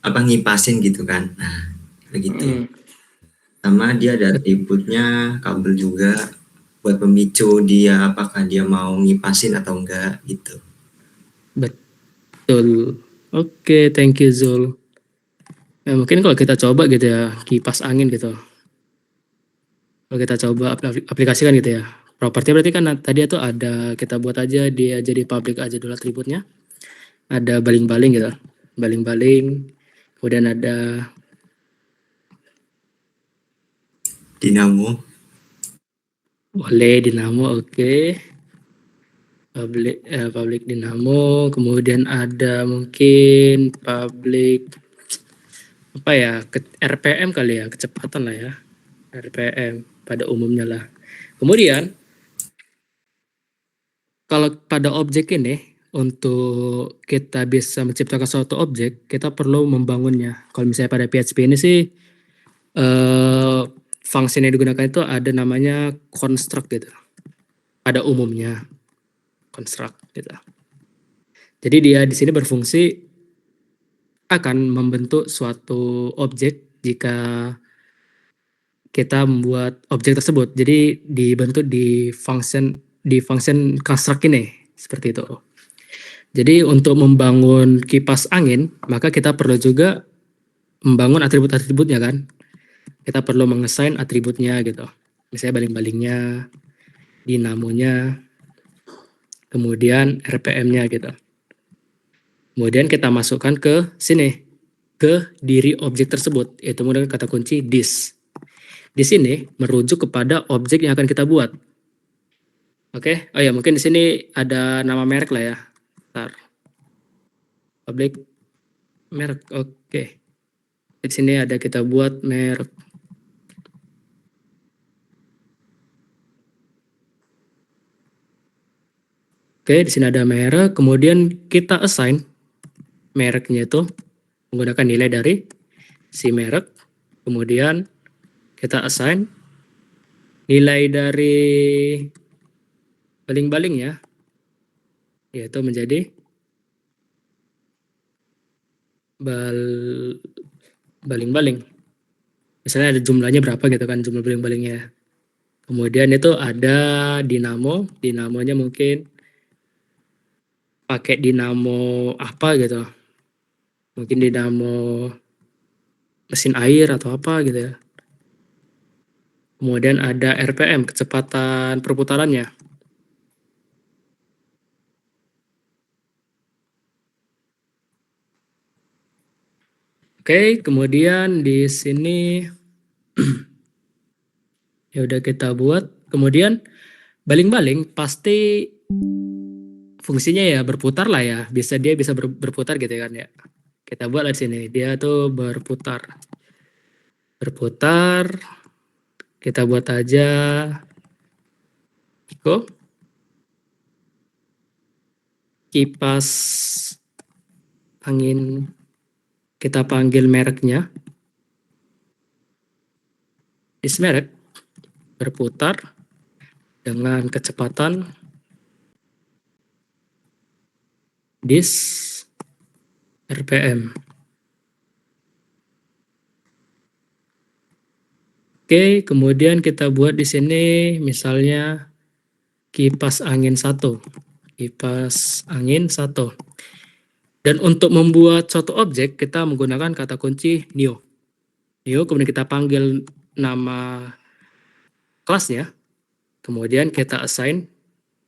apa ngipasin gitu kan. Nah, begitu. Sama dia ada atributnya kabel juga buat pemicu dia apakah dia mau ngipasin atau enggak gitu. Betul. Oke, thank you Zul. Ya, mungkin kalau kita coba gitu ya, kipas angin gitu. Kalau kita coba aplikasikan gitu ya. Properti berarti kan tadi itu ada, kita buat aja dia jadi public aja dulu atributnya. Ada baling-baling gitu. Baling-baling. Kemudian ada Dinamo. boleh dinamo, oke. Public dinamo. Kemudian ada mungkin public apa ya, RPM kali ya, kecepatan lah ya. RPM pada umumnya lah. Kemudian kalau pada objek ini, untuk kita bisa menciptakan suatu objek, kita perlu membangunnya. Kalau misalnya pada PHP ini sih, fungsi yang digunakan itu ada namanya construct gitu. Pada umumnya, construct gitu. Jadi dia di sini berfungsi akan membentuk suatu objek jika kita membuat objek tersebut. Jadi dibentuk di function construct ini, seperti itu. Jadi untuk membangun kipas angin, maka kita perlu juga membangun atribut-atributnya kan. Kita perlu mengassign atributnya gitu. Misalnya baling-balingnya, dinamonya, kemudian RPM-nya gitu. Kemudian kita masukkan ke sini, ke diri objek tersebut, yaitu menggunakan kata kunci this. Di sini merujuk kepada objek yang akan kita buat. Oke, oh ya mungkin di sini ada nama merek lah ya. Ntar. Public merek, oke. Di sini ada kita buat merek. Oke, di sini ada merek, kemudian kita assign mereknya itu menggunakan nilai dari si merek, kemudian kita assign nilai dari baling-balingnya, yaitu menjadi baling-baling. Misalnya ada jumlahnya berapa gitu kan, jumlah baling-balingnya. Kemudian itu ada dinamo, dinamonya mungkin pakai dinamo apa gitu. Mungkin dinamo mesin air atau apa gitu ya. Kemudian ada RPM, kecepatan perputarannya. Oke, kemudian di sini ya udah kita buat. Kemudian baling-baling pasti fungsinya ya berputar lah ya. Dia bisa berputar gitu kan ya. Kita buat di sini. Dia tuh berputar. Berputar. Kita buat aja kipas angin. Kita panggil mereknya. This merek berputar dengan kecepatan this RPM. Oke, kemudian kita buat di sini misalnya kipas angin 1. Kipas angin 1. Dan untuk membuat suatu objek kita menggunakan kata kunci new. New, kemudian kita panggil nama kelasnya. Kemudian kita assign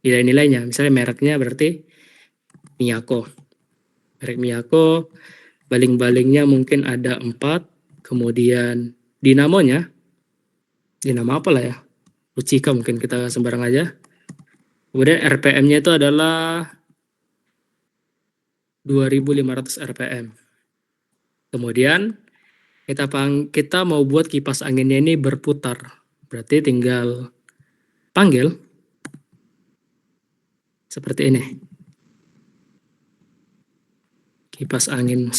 nilai-nilainya. Misalnya mereknya berarti Miyako. Merek Miyako, baling-balingnya mungkin ada 4. Kemudian dinamonya, dinamo apa lah ya? Uchika mungkin kita sembarang aja. Kemudian RPM-nya itu adalah 2500 RPM. Kemudian kita mau buat kipas anginnya ini berputar. Berarti tinggal panggil seperti ini. Kipas angin 1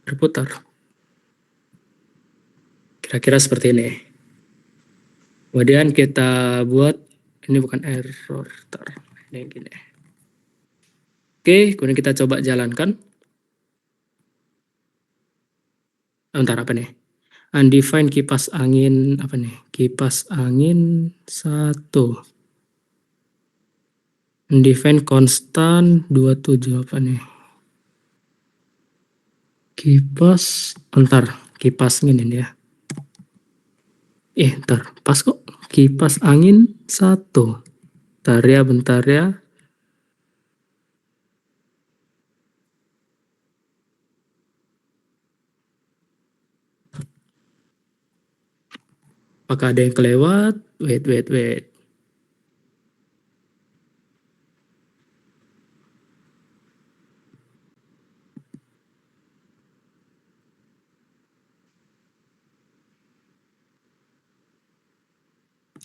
berputar. Kira-kira seperti ini. Kemudian kita buat, ini bukan error, ini gini. Oke, kemudian kita coba jalankan. Bentar, apa nih? Undefined kipas angin, apa nih? Kipas angin 1. Undefined constant 27, apa nih? Kipas, kipas angin ini ya. Pas kok. Kipas angin 1. Bentar ya. Apakah ada yang kelewat? Wait.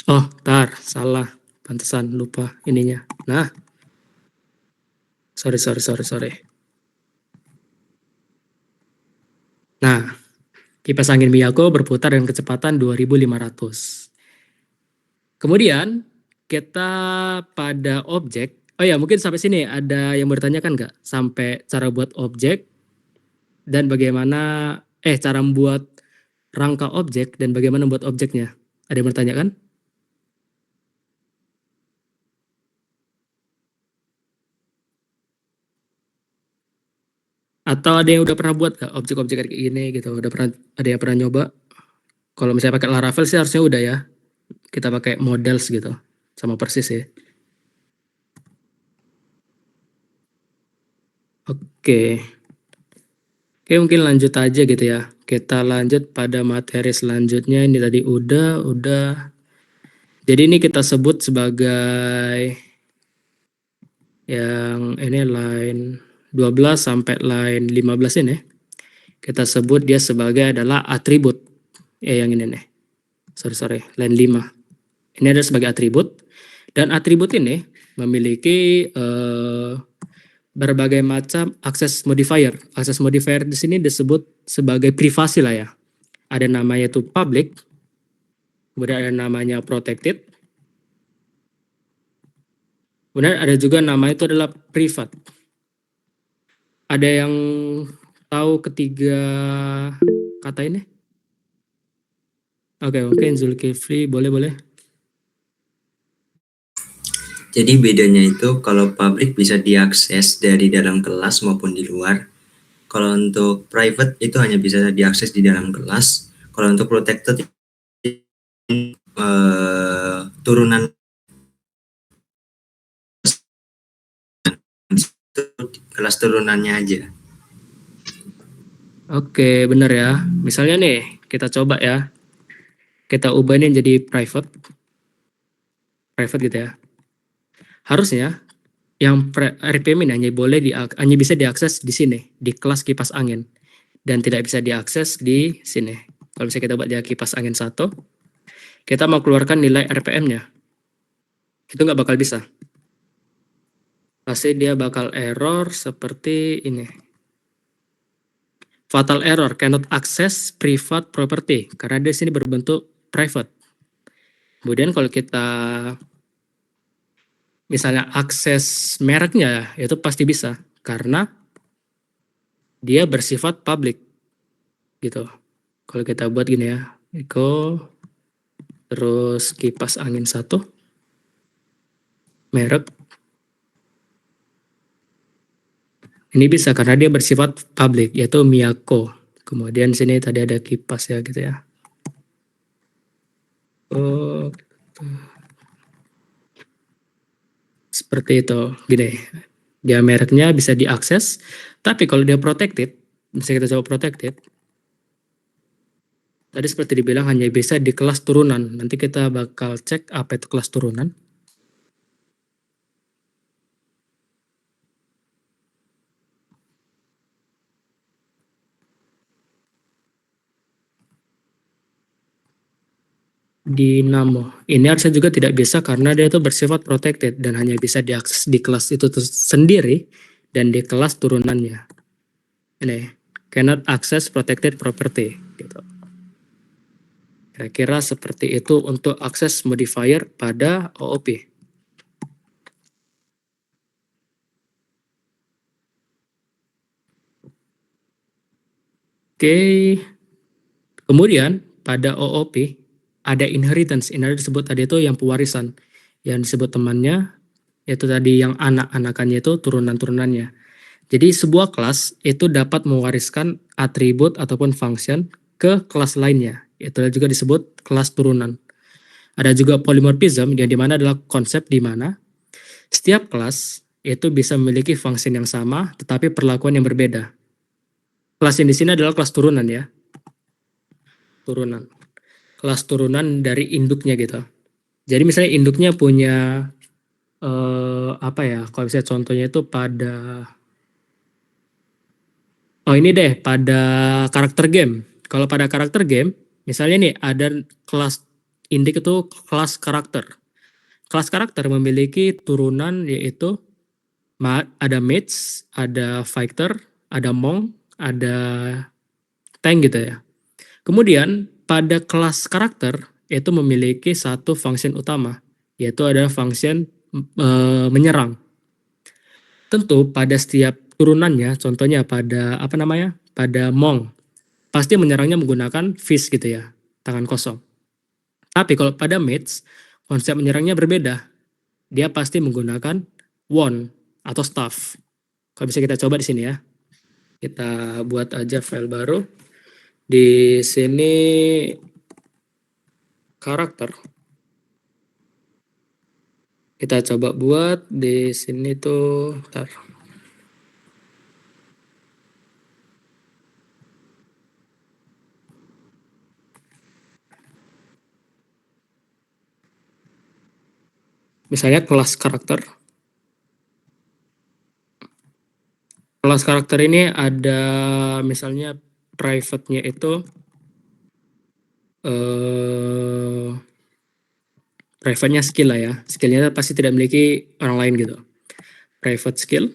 Oh, salah. Pantesan lupa ininya. Nah. Sorry. Nah, kipas angin Miyako berputar dengan kecepatan 2500. Kemudian kita pada objek. Oh ya, mungkin sampai sini ada yang bertanyakan nggak? Sampai cara buat objek dan bagaimana cara membuat rangka objek dan bagaimana membuat objeknya. Ada yang bertanyakan? Atau ada yang udah pernah buat nggak objek-objek kayak gini gitu? Ada yang pernah nyoba? Kalau misalnya pakai Laravel sih harusnya udah ya. Kita pakai models gitu. Sama persis ya. Oke, mungkin lanjut aja gitu ya. Kita lanjut pada materi selanjutnya. Ini tadi udah. Jadi ini kita sebut sebagai yang ini line 12 sampai line 15 ini. Kita sebut dia sebagai adalah atribut. Yang ini nih. Sorry, line 5. Ini adalah sebagai atribut. Dan atribut ini memiliki berbagai macam akses modifier. Akses modifier di sini disebut sebagai privasi lah ya. Ada namanya itu public, kemudian ada namanya protected, kemudian ada juga nama itu adalah private. Ada yang tahu ketiga kata ini? Oke, mungkin Zulkifli boleh. Jadi bedanya itu kalau public bisa diakses dari dalam kelas maupun di luar. Kalau untuk private itu hanya bisa diakses di dalam kelas. Kalau untuk protected turunan kelas turunannya aja. Oke, bener ya. Misalnya nih, kita coba ya. Kita ubah ini jadi private. Private gitu ya. Harusnya yang RPM ini hanya bisa diakses di sini, di kelas kipas angin. Dan tidak bisa diakses di sini. Kalau misalnya kita buat dia kipas angin 1, kita mau keluarkan nilai RPM-nya. Itu nggak bakal bisa. Pasti dia bakal error seperti ini. Fatal error, cannot access private property. Karena di sini berbentuk private. Kemudian kalau kita misalnya akses mereknya, itu pasti bisa. Karena dia bersifat public. Gitu. Kalau kita buat gini ya. Echo, terus kipas angin 1. Merek. Ini bisa karena dia bersifat public, yaitu Miyako. Kemudian sini tadi ada kipas ya gitu ya. Oh, seperti itu. Gini, dia mereknya bisa diakses, tapi kalau dia protected, misalnya kita coba protected, tadi seperti dibilang hanya bisa di kelas turunan. Nanti kita bakal cek apa itu kelas turunan. Dinamo. Ini harusnya juga tidak bisa karena dia itu bersifat protected dan hanya bisa diakses di kelas itu sendiri dan di kelas turunannya. Ini cannot access protected property. Gitu. Kira-kira seperti itu untuk akses modifier pada OOP. Oke. Kemudian pada OOP ada inheritance. Ini disebut tadi itu yang pewarisan. Yang disebut temannya yaitu tadi yang anak-anakannya itu turunan-turunannya. Jadi sebuah kelas itu dapat mewariskan atribut ataupun function ke kelas lainnya. Itu juga disebut kelas turunan. Ada juga polymorphism yang dimana adalah konsep di mana setiap kelas itu bisa memiliki function yang sama tetapi perlakuan yang berbeda. Kelas yang di sini adalah kelas turunan ya. Turunan. Kelas turunan dari induknya gitu. Jadi misalnya induknya punya apa ya? Kalau misalnya contohnya itu pada ini deh pada karakter game. Kalau pada karakter game, misalnya nih ada kelas indik itu kelas karakter. Kelas karakter memiliki turunan yaitu ada mage, ada fighter, ada monk, ada tank gitu ya. Kemudian pada kelas karakter itu memiliki satu function utama, yaitu ada function menyerang. Tentu pada setiap turunannya, contohnya pada apa namanya, pada monk, pasti menyerangnya menggunakan fist gitu ya, tangan kosong. Tapi kalau pada mage, konsep menyerangnya berbeda. Dia pasti menggunakan wand atau staff. Kalau bisa kita coba di sini ya. Kita buat aja file baru. Di sini karakter. Kita coba buat di sini tuh, bentar. Misalnya kelas karakter. Kelas karakter ini ada misalnya private-nya itu private-nya skill lah ya. Skillnya pasti tidak memiliki orang lain gitu. Private skill.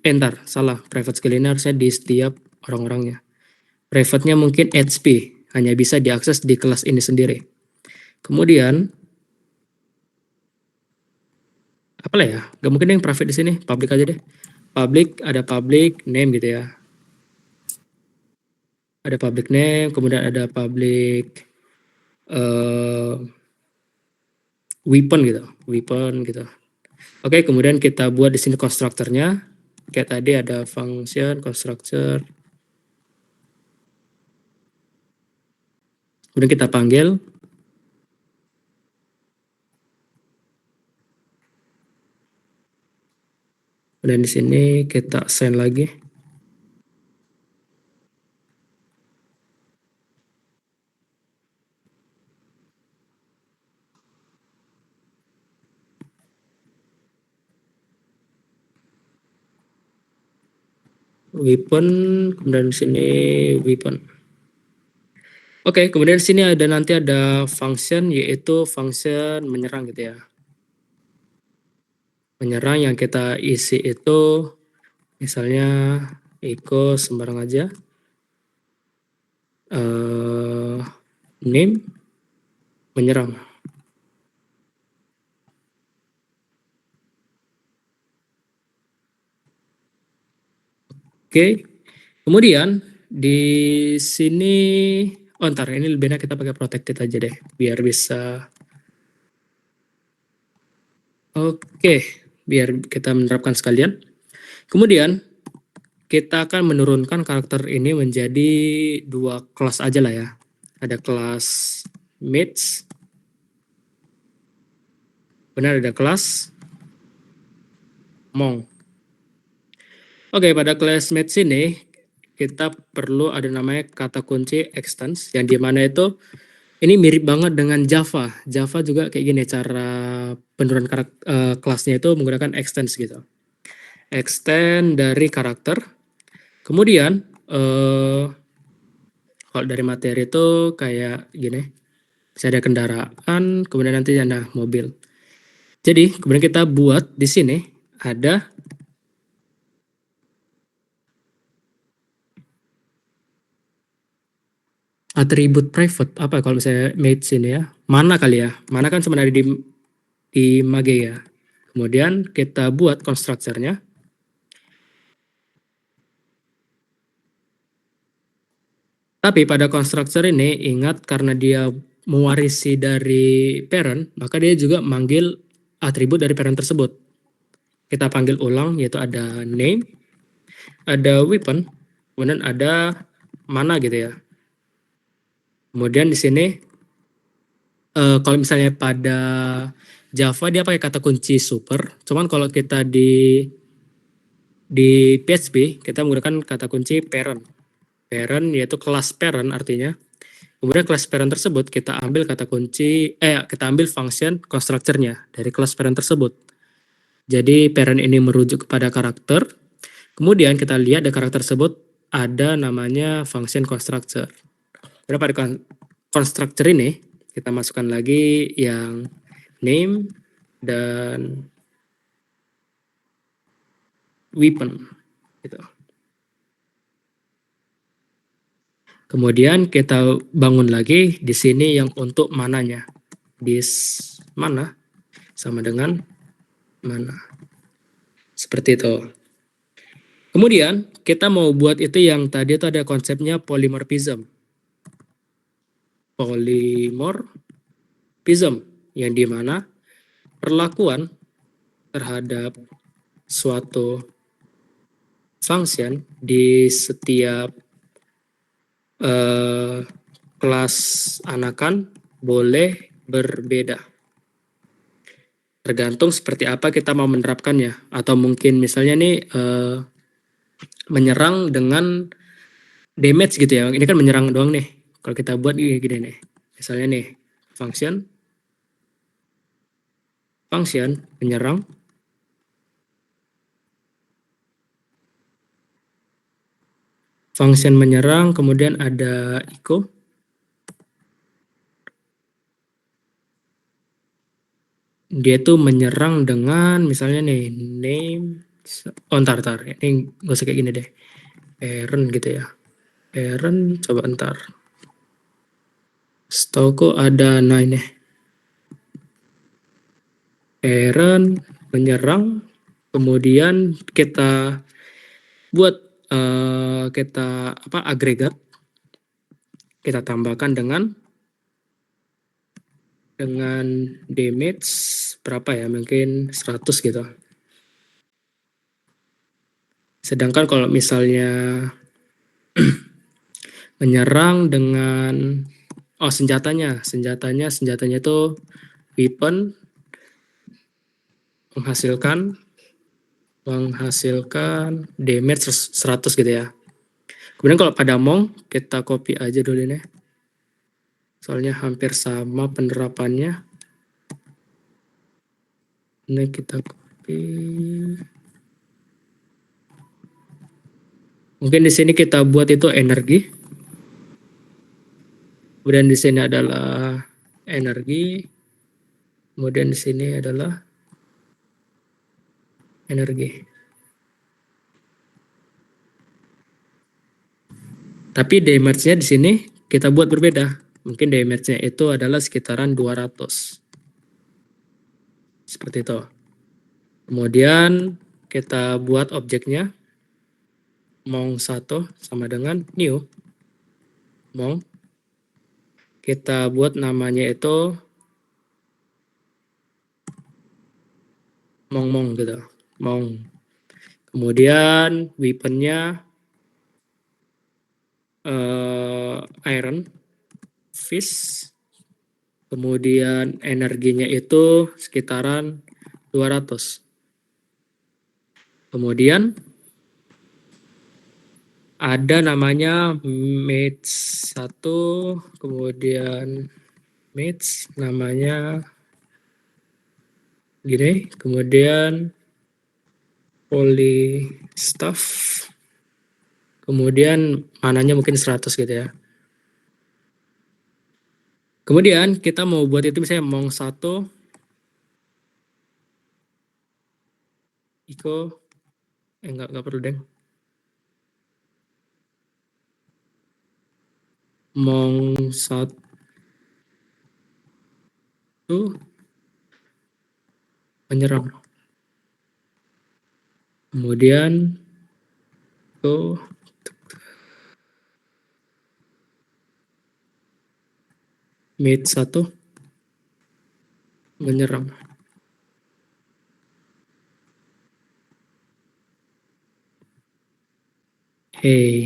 Entar, salah. Private skill ini harusnya di setiap orang-orangnya. Private-nya mungkin HP, hanya bisa diakses di kelas ini sendiri. Kemudian, apa lah ya? Gak mungkin yang private di sini, public aja deh. Public, ada public name gitu ya. Ada public name, kemudian ada public weapon gitu, Oke, kemudian kita buat di sini konstruktornya. Kayak tadi ada function, constructor. Kemudian kita panggil. Dan di sini kita assign lagi. weapon, kemudian di sini weapon. Oke, kemudian di sini ada nanti ada function, yaitu function menyerang gitu ya. Menyerang yang kita isi itu misalnya echo sembarang aja. Name menyerang. Oke. Kemudian di sini ntar ini lebih enak kita pakai protected aja deh biar bisa. Oke, biar kita menerapkan sekalian. Kemudian kita akan menurunkan karakter ini menjadi 2 kelas aja lah ya. Ada kelas mates. Benar, ada kelas monk. Oke, pada kelas mates ini kita perlu ada namanya kata kunci extends yang dimana itu ini mirip banget dengan Java. Java juga kayak gini cara penurunan kelasnya itu menggunakan extends gitu. Extend dari karakter. Kemudian kalau dari materi itu kayak gini. Bisa ada kendaraan, kemudian nanti ada mobil. Jadi, kemudian kita buat di sini ada atribut private. Apa kalau misalnya made sini ya? Mana kali ya? Mana kan cuma ada di Mage ya. Kemudian kita buat constructor-nya. Tapi pada constructor ini ingat karena dia mewarisi dari parent, maka dia juga manggil atribut dari parent tersebut. Kita panggil ulang yaitu ada name, ada weapon, kemudian ada mana gitu ya. Kemudian di sini kalau misalnya pada Java dia pakai kata kunci super, cuman kalau kita di PHP kita menggunakan kata kunci parent. Parent yaitu kelas parent artinya. Kemudian kelas parent tersebut kita ambil kata kunci kita ambil function constructor-nya dari kelas parent tersebut. Jadi parent ini merujuk kepada karakter. Kemudian kita lihat di karakter tersebut ada namanya function constructor. Karena pada constructor ini kita masukkan lagi yang name dan weapon gitu. Kemudian kita bangun lagi di sini yang untuk mananya. This mana sama dengan mana. Seperti itu. Kemudian kita mau buat itu yang tadi itu ada konsepnya polymorphism. Polymorphism yang dimana perlakuan terhadap suatu function di setiap kelas anakan boleh berbeda. Tergantung seperti apa kita mau menerapkannya. Atau mungkin misalnya nih menyerang dengan damage gitu ya. Ini kan menyerang doang nih. Kalau kita buat gini nih. Misalnya nih function menyerang. Function menyerang, kemudian ada echo. Dia tuh menyerang dengan misalnya nih name. Ntar. Ini gak usah kayak gini deh. Parent gitu ya. Parent, coba ntar. Setauku ada 9 nih. Parent menyerang, kemudian kita buat kita agregat, kita tambahkan dengan damage berapa ya, mungkin 100 gitu. Sedangkan kalau misalnya menyerang dengan senjatanya itu weapon menghasilkan damage 100 gitu ya. Kemudian kalau pada monk kita copy aja dulu nih. Soalnya hampir sama penerapannya. Ini kita copy. Mungkin di sini kita buat itu energi. Kemudian di sini adalah energi. Kemudian di sini adalah energi. Tapi damage-nya di sini kita buat berbeda. Mungkin damage-nya itu adalah sekitaran 200. Seperti itu. Kemudian kita buat objeknya. Mong1 sama dengan new. Mong. Kita buat namanya itu mong gitu. Mong. Kemudian weapon-nya iron fist. Kemudian energinya itu sekitaran 200. Kemudian ada namanya match 1, kemudian match namanya gini, kemudian poly stuff, kemudian mananya mungkin 100 gitu ya. Kemudian kita mau buat itu misalnya mong1 Iko enggak perlu deng. Mong1 menyerang. Kemudian itu mid 1 menyerang.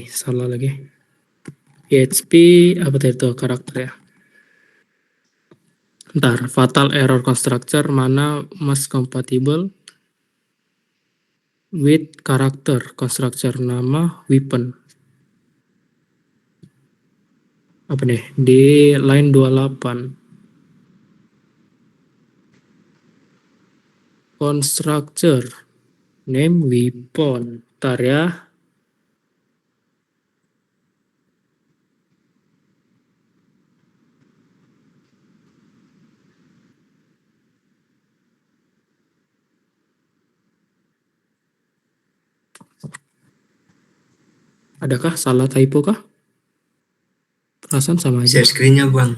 Salah lagi. PHP apa itu karakter ya? Ntar, fatal error constructor mana mas compatible with karakter constructor nama weapon. Apa nih? Di line 28. Constructor name weapon. Ntar ya. Adakah salah typo kah? Perasaan sama aja. Share screen-nya Bang.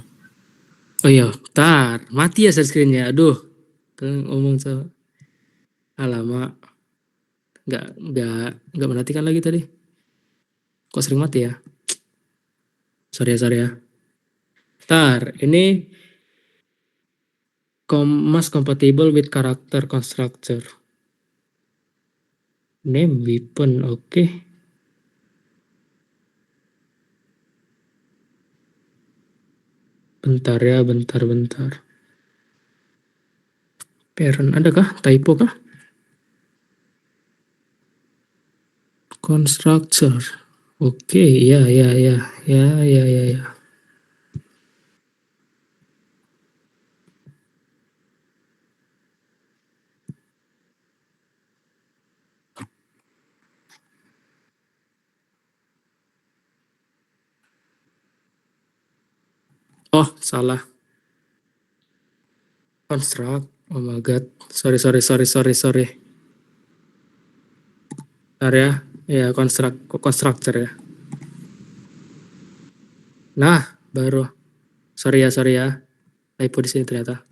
Oh iya, ntar. Mati ya share screen-nya. Aduh. Ngomong so. Alamak. Nggak menatikan lagi tadi. Kok sering mati ya? Sorry ya. Ntar, ini must compatible with character constructor. Name weapon, oke. Bentar ya, bentar. Parent, adakah typo kah? Constructor. Oke, ya. Oh, salah. Construct. Oh my god. Sorry. Bentar ya. Ya, constructor ya. Nah, baru. Sorry ya. Typo di sini ternyata.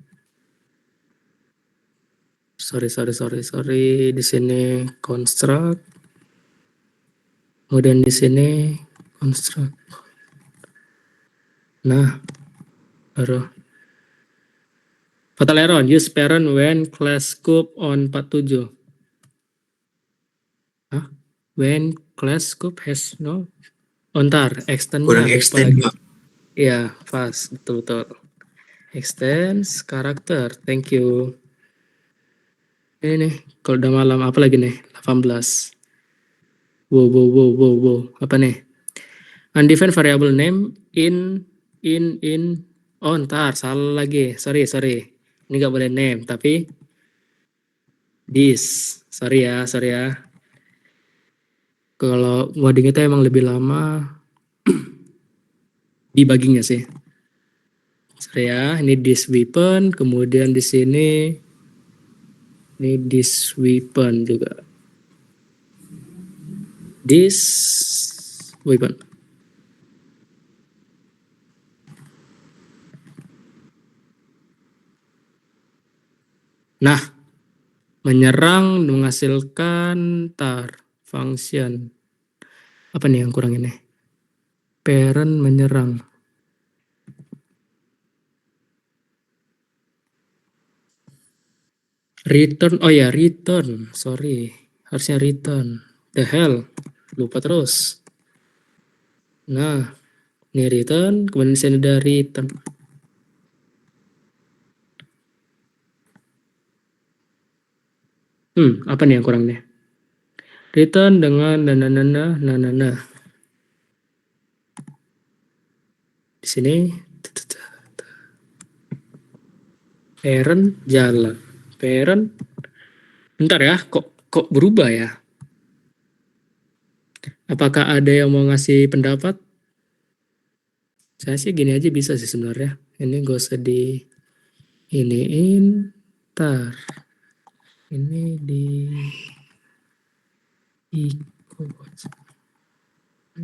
Sorry. Di sini construct. Kemudian di sini construct. Nah, baru. Fatal error, use parent when class scope on 47. Hah? When class scope has no. Ntar, extend-nya Kurang lupa extend lagi. Bang. Iya, fast, betul. Extends karakter, thank you. Ini nih, kalau udah malam apa lagi nih? 18. Wow. Apa nih? Undefined variable name in. Oh, ntar, salah lagi. Sorry. Ini nggak boleh name, tapi this. Sorry ya. Kalau ngoding itu emang lebih lama debuggingnya sih. Sorry ya, ini this weapon, kemudian di sini ini this weapon juga. This weapon. Nah, menyerang menghasilkan function. Apa nih yang kurang ini? Parent menyerang. Return, oh ya return, sorry. Harusnya return. The hell, lupa terus. Nah, ini return, kemudian di sini ada return. Apa nih yang kurang nih? Return dengan nanana. Di sini parent jalan. Parent, bentar ya, kok berubah ya? Apakah ada yang mau ngasih pendapat? Saya sih gini aja bisa sih sebenarnya. Ini gak usah di iniin. Ntar. Ini di ikut.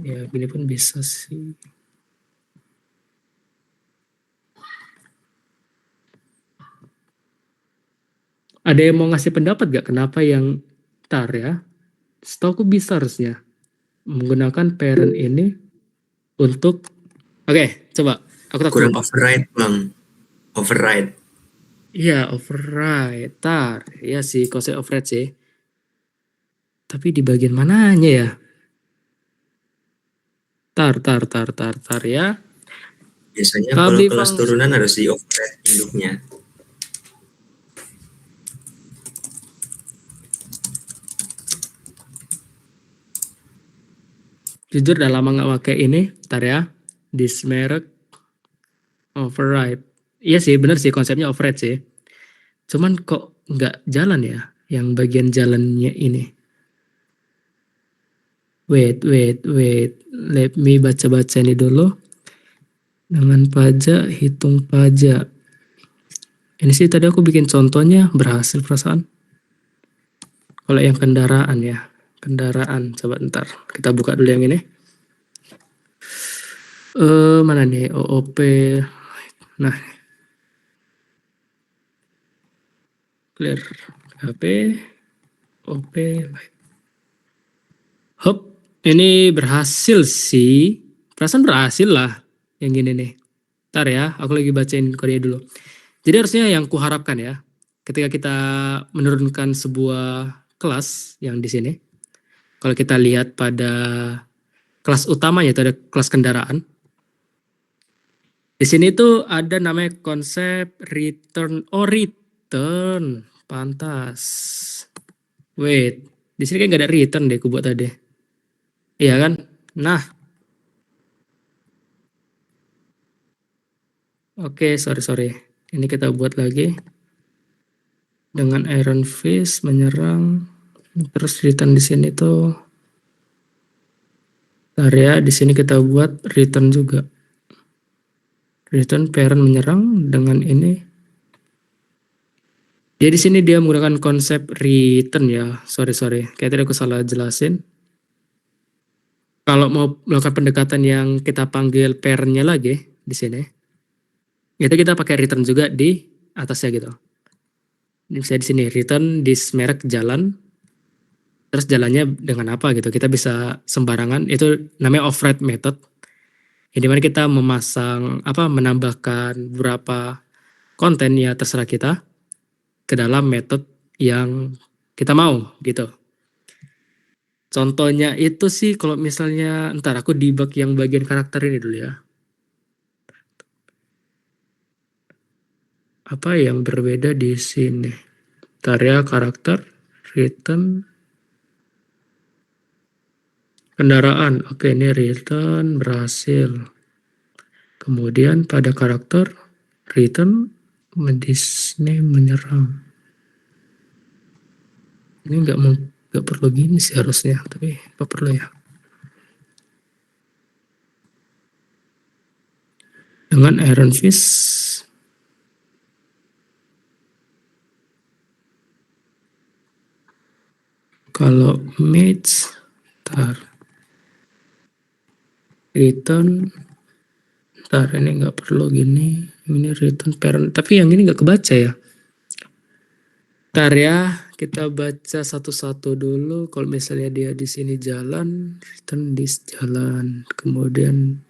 Ya gini pun bisa sih. Ada yang mau ngasih pendapat gak kenapa yang tar ya? Setahu aku bisa harusnya. Menggunakan parent ini untuk... Oke, coba. Aku tak Kurang dulu. override, Bang. Override. Iya, override. Tar. Iya sih, konsep override sih. Tapi di bagian mananya ya? Tar ya. Biasanya kalau Public kelas function. turunan harus di override induknya. Jujur udah lama gak pakai ini. Tar ya. This merek override. Iya sih, bener sih konsepnya override sih. Cuman kok nggak jalan ya? Yang bagian jalannya ini. Wait. Let me baca-baca ini dulu. Dengan pajak, hitung pajak. Ini sih tadi aku bikin contohnya, berhasil perasaan. Kalau yang kendaraan ya. Kendaraan, coba ntar. Kita buka dulu yang ini. Mana nih? OOP. Nah. Clear. HP. OP. Hop. Ini berhasil sih. Perasaan berhasil lah. Yang gini nih. Ntar ya, aku lagi bacain kode dulu. Jadi harusnya yang kuharapkan ya, ketika kita menurunkan sebuah kelas yang di sini, kalau kita lihat pada kelas utamanya itu ada kelas kendaraan. Di sini tuh ada namanya konsep return. Oh, return. Pantas. Wait, di sini kayak nggak ada return deh, aku buat tadi. Iya kan? Nah. Oke, sorry. Ini kita buat lagi. Dengan Iron Fist menyerang. Terus return di sini tuh. Area di sini kita buat return juga. Return parent menyerang dengan ini. Ya di sini dia menggunakan konsep return ya. Sorry. Kayak tadi aku salah jelasin. Kalau mau melakukan pendekatan yang kita panggil parentnya lagi di sini, itu kita pakai return juga di atasnya gitu. Bisa di sini return this merek jalan. Terus jalannya dengan apa gitu. Kita bisa sembarangan. Itu namanya override method. Jadi dimana kita menambahkan beberapa konten ya terserah kita ke dalam metode yang kita mau gitu. Contohnya itu sih kalau misalnya ntar aku debug yang bagian karakter ini dulu ya. Apa yang berbeda di sini? Ntar ya karakter, return, kendaraan. Oke ini return berhasil. Kemudian pada karakter, return, Disney menyerang. Ini enggak Gak perlu gini sih harusnya, tapi apa perlu ya? Dengan iron fist kalau match return ini nggak perlu gini, ini return parent, tapi yang ini nggak kebaca ya. Ntar ya, kita baca satu-satu dulu. Kalau misalnya dia di sini jalan, return this jalan, kemudian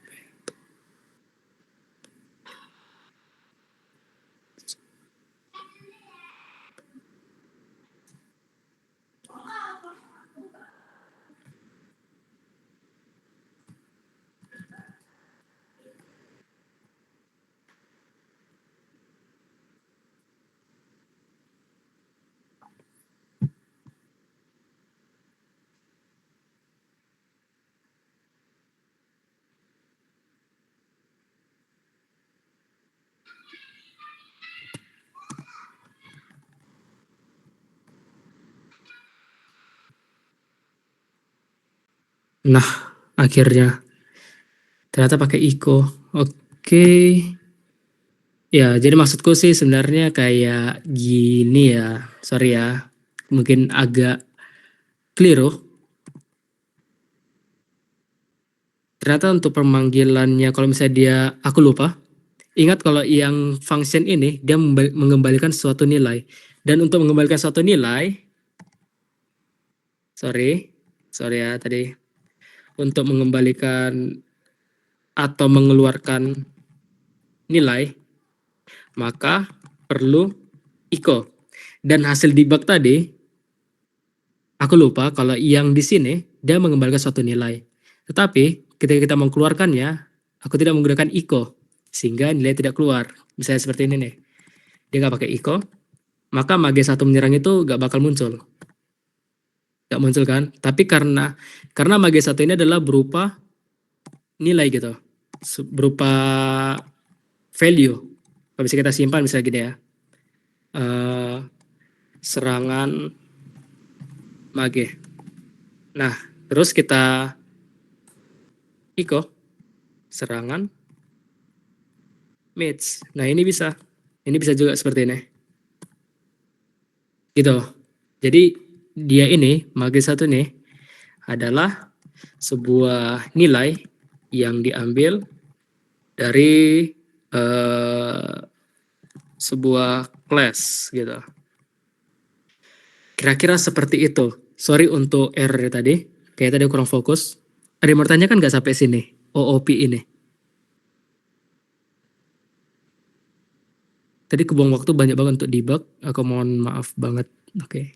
nah akhirnya ternyata pakai eco. Oke. Ya, jadi maksudku sih sebenarnya kayak gini ya. Sorry ya. Mungkin agak keliru. Ternyata untuk pemanggilannya kalau misalnya dia, aku lupa. Ingat kalau yang function ini dia mengembalikan suatu nilai. Dan untuk mengembalikan suatu nilai, sorry ya tadi. Untuk mengembalikan atau mengeluarkan nilai, maka perlu echo. Dan hasil debug tadi, aku lupa kalau yang di sini dia mengembalikan suatu nilai. Tetapi ketika kita mengeluarkannya, aku tidak menggunakan echo sehingga nilai tidak keluar. Misalnya seperti ini nih, dia nggak pakai echo, maka mage 1 menyerang itu nggak bakal muncul. Nggak muncul kan? Tapi karena mage 1 ini adalah berupa nilai gitu, berupa value. Kalau bisa kita simpan misalnya gini ya, serangan mage. Nah, terus kita echo serangan mage. Nah, ini bisa juga seperti ini. Gitu. Jadi dia ini mage 1 nih adalah sebuah nilai yang diambil dari sebuah class gitu. Kira-kira seperti itu. Sorry untuk error tadi. Kayak tadi kurang fokus. Ada yang mau tanya kan nggak sampai sini? OOP ini. Tadi kebuang waktu banyak banget untuk debug. Aku mohon maaf banget. Oke.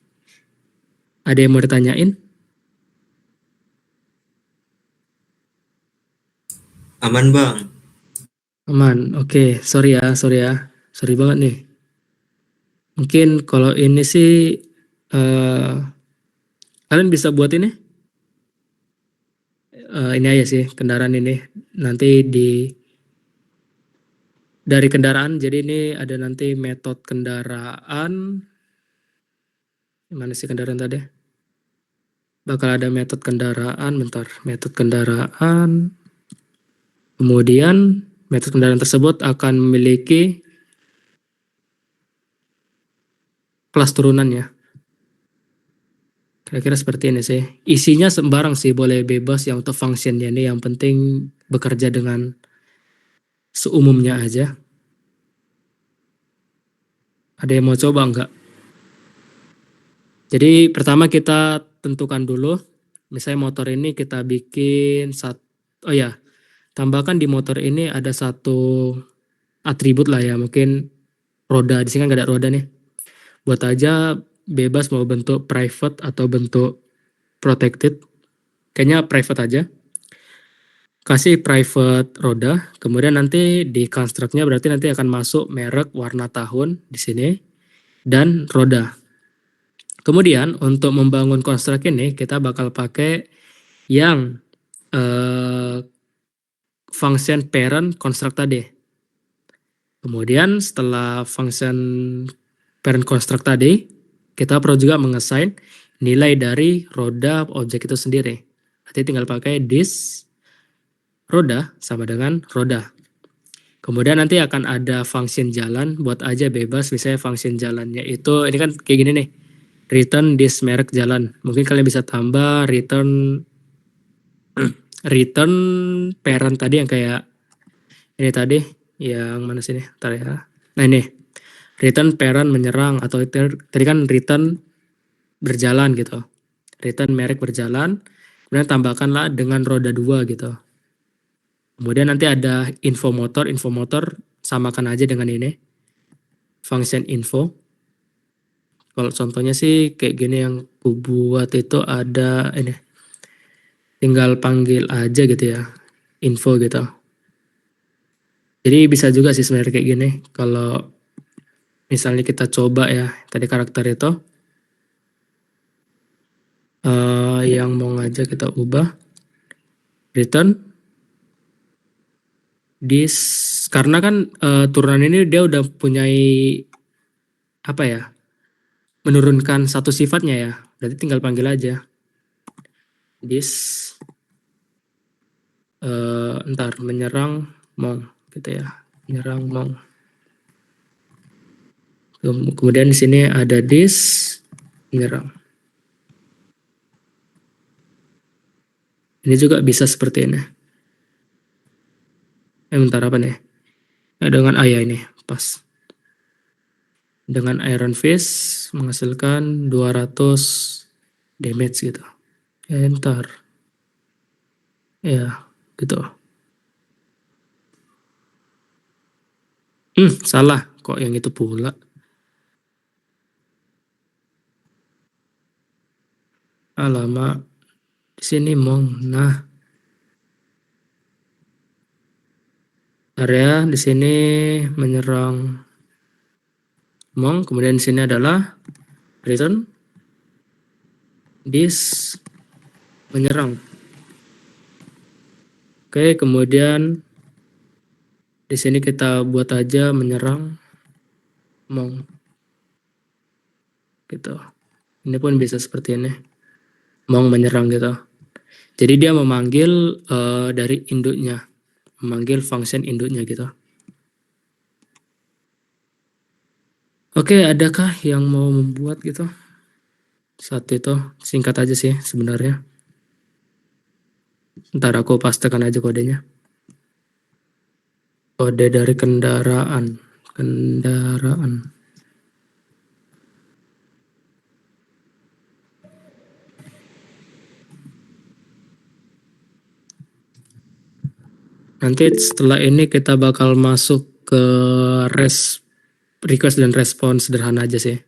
Ada yang mau ditanyain? Aman bang. Aman. Oke. Sorry ya. Sorry banget nih. Mungkin kalau ini sih kalian bisa buat ini. Ini aja sih kendaraan ini. Nanti dari kendaraan. Jadi ini ada nanti metode kendaraan. Mana sih kendaraan tadi? Bakal ada metode kendaraan. Bentar. Metode kendaraan. Kemudian metode kendaraan tersebut akan memiliki kelas turunannya. Kira-kira seperti ini sih. Isinya sembarang sih, boleh bebas. Yang untuk functionnya ini yang penting bekerja dengan seumumnya aja. Ada yang mau coba enggak? Jadi pertama kita tentukan dulu. Misalnya motor ini kita bikin tambahkan di motor ini ada satu atribut lah ya. Mungkin roda. Di sini kan nggak ada roda nih. Buat aja bebas mau bentuk private atau bentuk protected. Kayaknya private aja. Kasih private roda, kemudian nanti di construct-nya berarti nanti akan masuk merek, warna tahun di sini, dan roda. Kemudian untuk membangun construct ini kita bakal pakai yang function parent construct tadi. Kemudian setelah function parent construct tadi, kita perlu juga mengassign nilai dari roda objek itu sendiri. Berarti tinggal pakai this roda sama dengan roda. Kemudian nanti akan ada function jalan, buat aja bebas. Misalnya function jalannya itu, ini kan kayak gini nih, return this merek jalan. Mungkin kalian bisa tambah return parent tadi yang kayak ini tadi, yang mana sini? Ntar ya. Nah ini, return parent menyerang, atau tadi kan return berjalan gitu. Return merek berjalan, kemudian tambahkanlah dengan roda 2 gitu. Kemudian nanti ada info motor samakan aja dengan ini. Function info. Kalau contohnya sih kayak gini yang ku buat itu ada ini. Tinggal panggil aja gitu ya. Info gitu. Jadi bisa juga sih sebenarnya kayak gini. Kalau misalnya kita coba ya tadi karakter itu. Yang mau ngajak kita ubah. Return. This. Karena kan turunan ini dia udah punyai apa ya? Menurunkan satu sifatnya ya. Berarti tinggal panggil aja. This ntar menyerang Mong gitu ya. Menyerang Mong. Kemudian di sini ada this menyerang. Ini juga bisa seperti ini. Bentar apa nih? Dengan ayah ini pas. Dengan Iron Fist menghasilkan 200 damage gitu. Ntar. Ya, gitu. Salah. Kok yang itu pula? Alamak. Di sini Mong. Nah. Area di sini menyerang Mong. Kemudian di sini adalah return. This menyerang. Oke, kemudian di sini kita buat aja menyerang Mong. Gitu. Ini pun bisa seperti ini. Mong menyerang gitu. Jadi dia memanggil dari induknya. Memanggil function induknya gitu. Oke, adakah yang mau membuat gitu? Satu itu singkat aja sih sebenarnya. Ntar aku pastikan aja kodenya. Kode dari kendaraan. Nanti setelah ini kita bakal masuk ke request dan respon sederhana aja sih.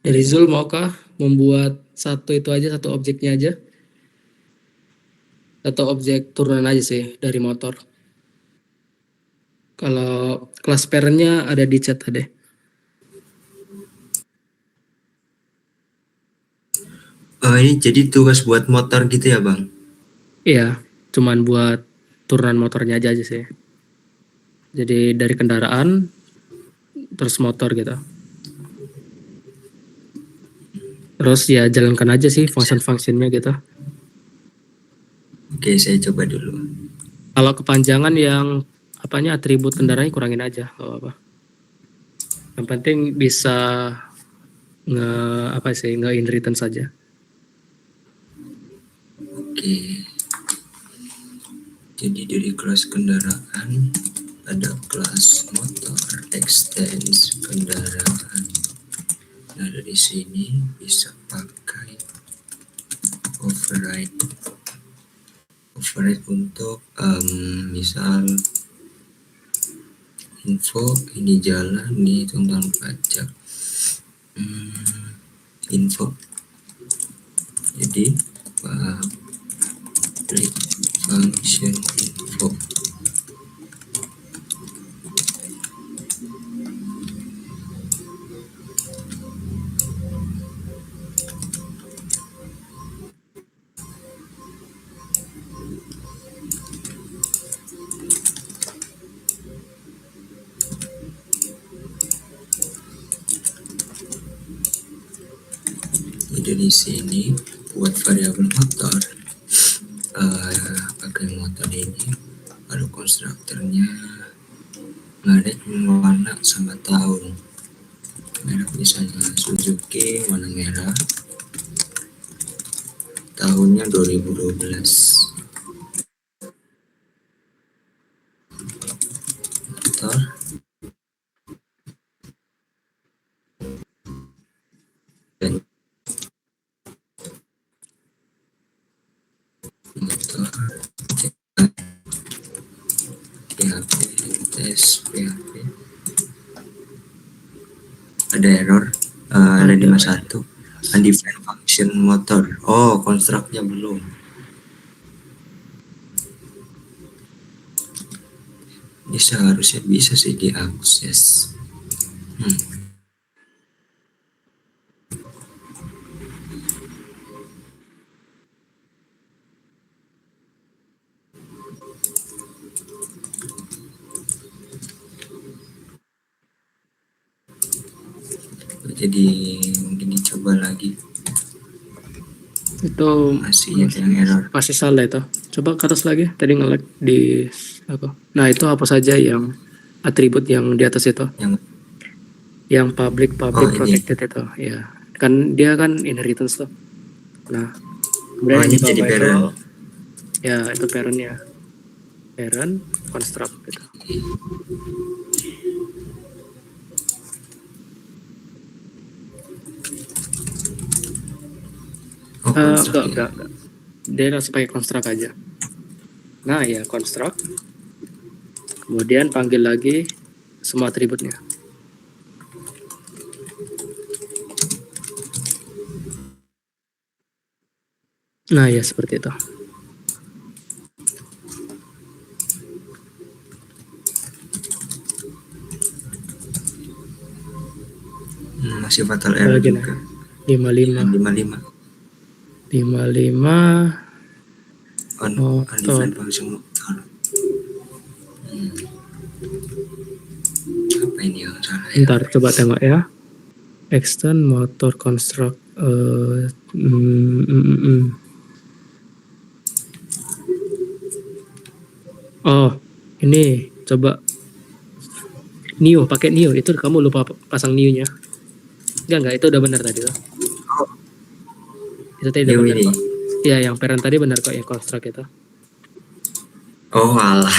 Dari Zul maukah membuat satu itu aja, satu objeknya aja? Satu objek turunan aja sih dari motor. Kalau kelas parentnya ada di chat tadi. Ini jadi tugas buat motor gitu ya Bang? Iya, cuman buat turunan motornya aja sih. Jadi dari kendaraan terus motor gitu. Terus ya jalankan aja sih function-functionnya gitu. Oke, saya coba dulu. Kalau kepanjangan yang apanya atribut kendaraannya kurangin aja, gak apa-apa. Yang penting bisa nge-inheritance saja. Oke. Jadi dari kelas kendaraan ada kelas motor, extends kendaraan. Nah, dari sini bisa pakai override untuk misal info ini jalan nih tentang pajak. Info. Jadi public function info. Jadi di sini buat variabel motor pakai motor ini, lalu konstruktornya merek warna sama tahun. Merek misalnya Suzuki warna merah, tahunnya 2012. Motor dan motor PHP tes PHP ada error ada 51 undefined function motor. Oh, konstruknya belum. Ini seharusnya bisa sih diakses. Jadi mungkin dicoba lagi. Itu Masih ada yang error. masih salah itu. Coba ke atas lagi. Tadi nge-lag di apa? Nah, itu apa saja yang atribut yang di atas itu? Yang public ini. protected itu. Ya. Kan dia kan inheritance tuh. Nah, kemudian ini di jadi bawah itu parent. ya itu parent-nya. Parent construct gitu. Enggak. Dia langsung pakai construct aja. Nah, ya construct. Kemudian panggil lagi semua atributnya. Nah, ya seperti itu. Masih fatal error Lagi juga. 55. 55 undefined function motor. Apa ini yang salah ya? Ntar coba tengok ya. Extend motor construct. Oh, ini coba new, pakai new. Itu kamu lupa pasang new-nya. Enggak, itu udah benar tadi tuh. Itu tadi udah benar kok. Iya, yang parent tadi benar kok, yang construct itu. Oh, alah.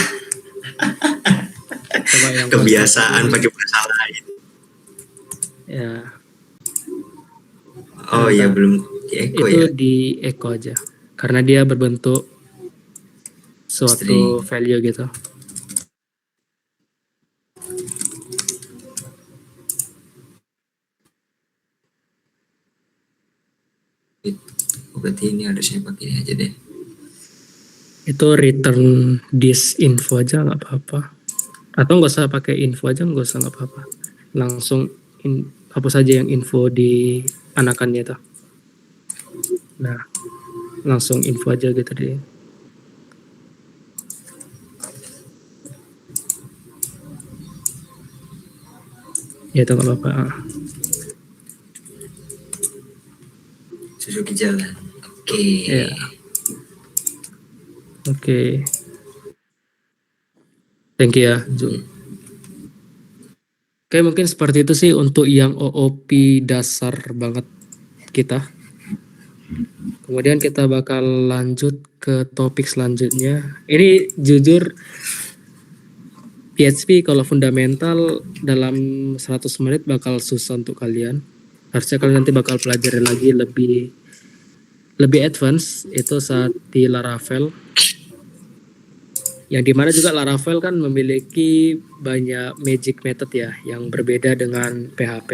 Coba yang kebiasaan pakai bahasa lain. Ya. Oh ya, belum di echo itu ya. Di echo aja. Karena dia berbentuk suatu value gitu. Berarti ini harusnya pakai ini aja deh. Itu return this info aja nggak apa-apa. Atau nggak usah pakai info aja, nggak usah, nggak apa-apa. Langsung hapus saja yang info di anakannya itu. Nah, langsung info aja gitu deh. Ya itu nggak apa-apa. Suzuki jalan. Oke. Iya. Oke. Thank you ya, Jul. Oke, mungkin seperti itu sih untuk yang OOP dasar banget kita. Kemudian kita bakal lanjut ke topik selanjutnya. Ini jujur PHP kalau fundamental dalam 100 menit bakal susah untuk kalian. Harusnya kalian nanti bakal pelajari lagi lebih advance itu saat di Laravel. Yang dimana juga Laravel kan memiliki banyak magic method ya yang berbeda dengan PHP.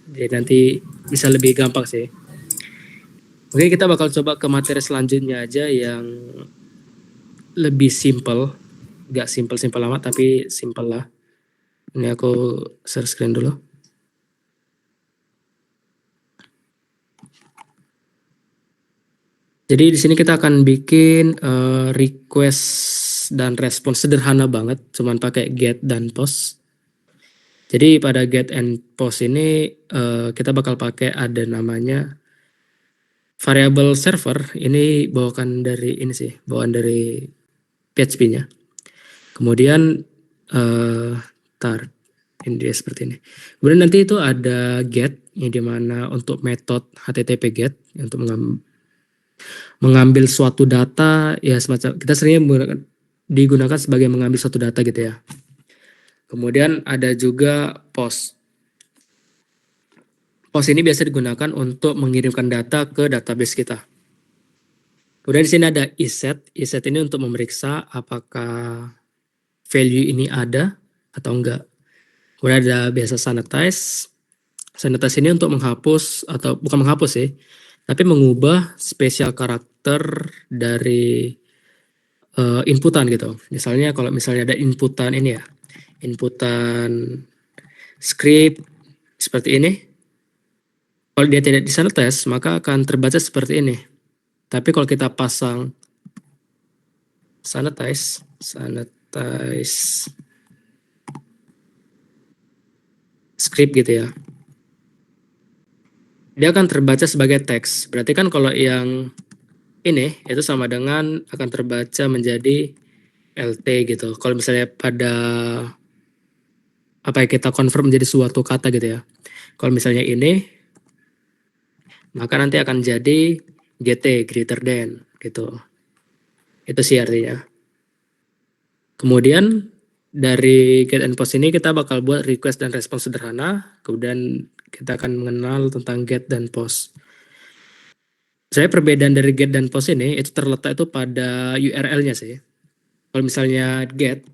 Jadi nanti bisa lebih gampang sih. Oke, kita bakal coba ke materi selanjutnya aja yang lebih simple. Gak simple-simple amat tapi simple lah. Ini aku share screen dulu. Jadi di sini kita akan bikin request dan respons sederhana banget, cuman pakai get dan post. Jadi pada get and post ini kita bakal pakai ada namanya variable server. Ini bawaan dari PHP-nya. Kemudian ini dia seperti ini. Kemudian nanti itu ada get yang dimana untuk metode HTTP get untuk mengambil suatu data ya semacam kita seringnya digunakan sebagai mengambil suatu data gitu ya. Kemudian ada juga post. Post ini biasa digunakan untuk mengirimkan data ke database kita. Kemudian di sini ada isEt. isEt ini untuk memeriksa apakah value ini ada atau enggak. Kemudian ada biasa sanitize. Sanitize ini untuk menghapus atau bukan menghapus sih, tapi mengubah spesial karakter dari inputan gitu. Misalnya kalau misalnya ada inputan ini ya, inputan script seperti ini. Kalau dia tidak disanitize, maka akan terbaca seperti ini. Tapi kalau kita pasang sanitize script gitu ya, dia akan terbaca sebagai teks. Berarti kan kalau yang ini itu sama dengan akan terbaca menjadi LT gitu. Kalau misalnya pada apa yang kita confirm menjadi suatu kata gitu ya. Kalau misalnya ini, maka nanti akan jadi GT, greater than gitu. Itu sih artinya. Kemudian dari get and post ini kita bakal buat request dan respons sederhana. Kemudian kita akan mengenal tentang get dan post. Saya perbedaan dari get dan post ini itu terletak itu pada URL-nya sih. Kalau misalnya get,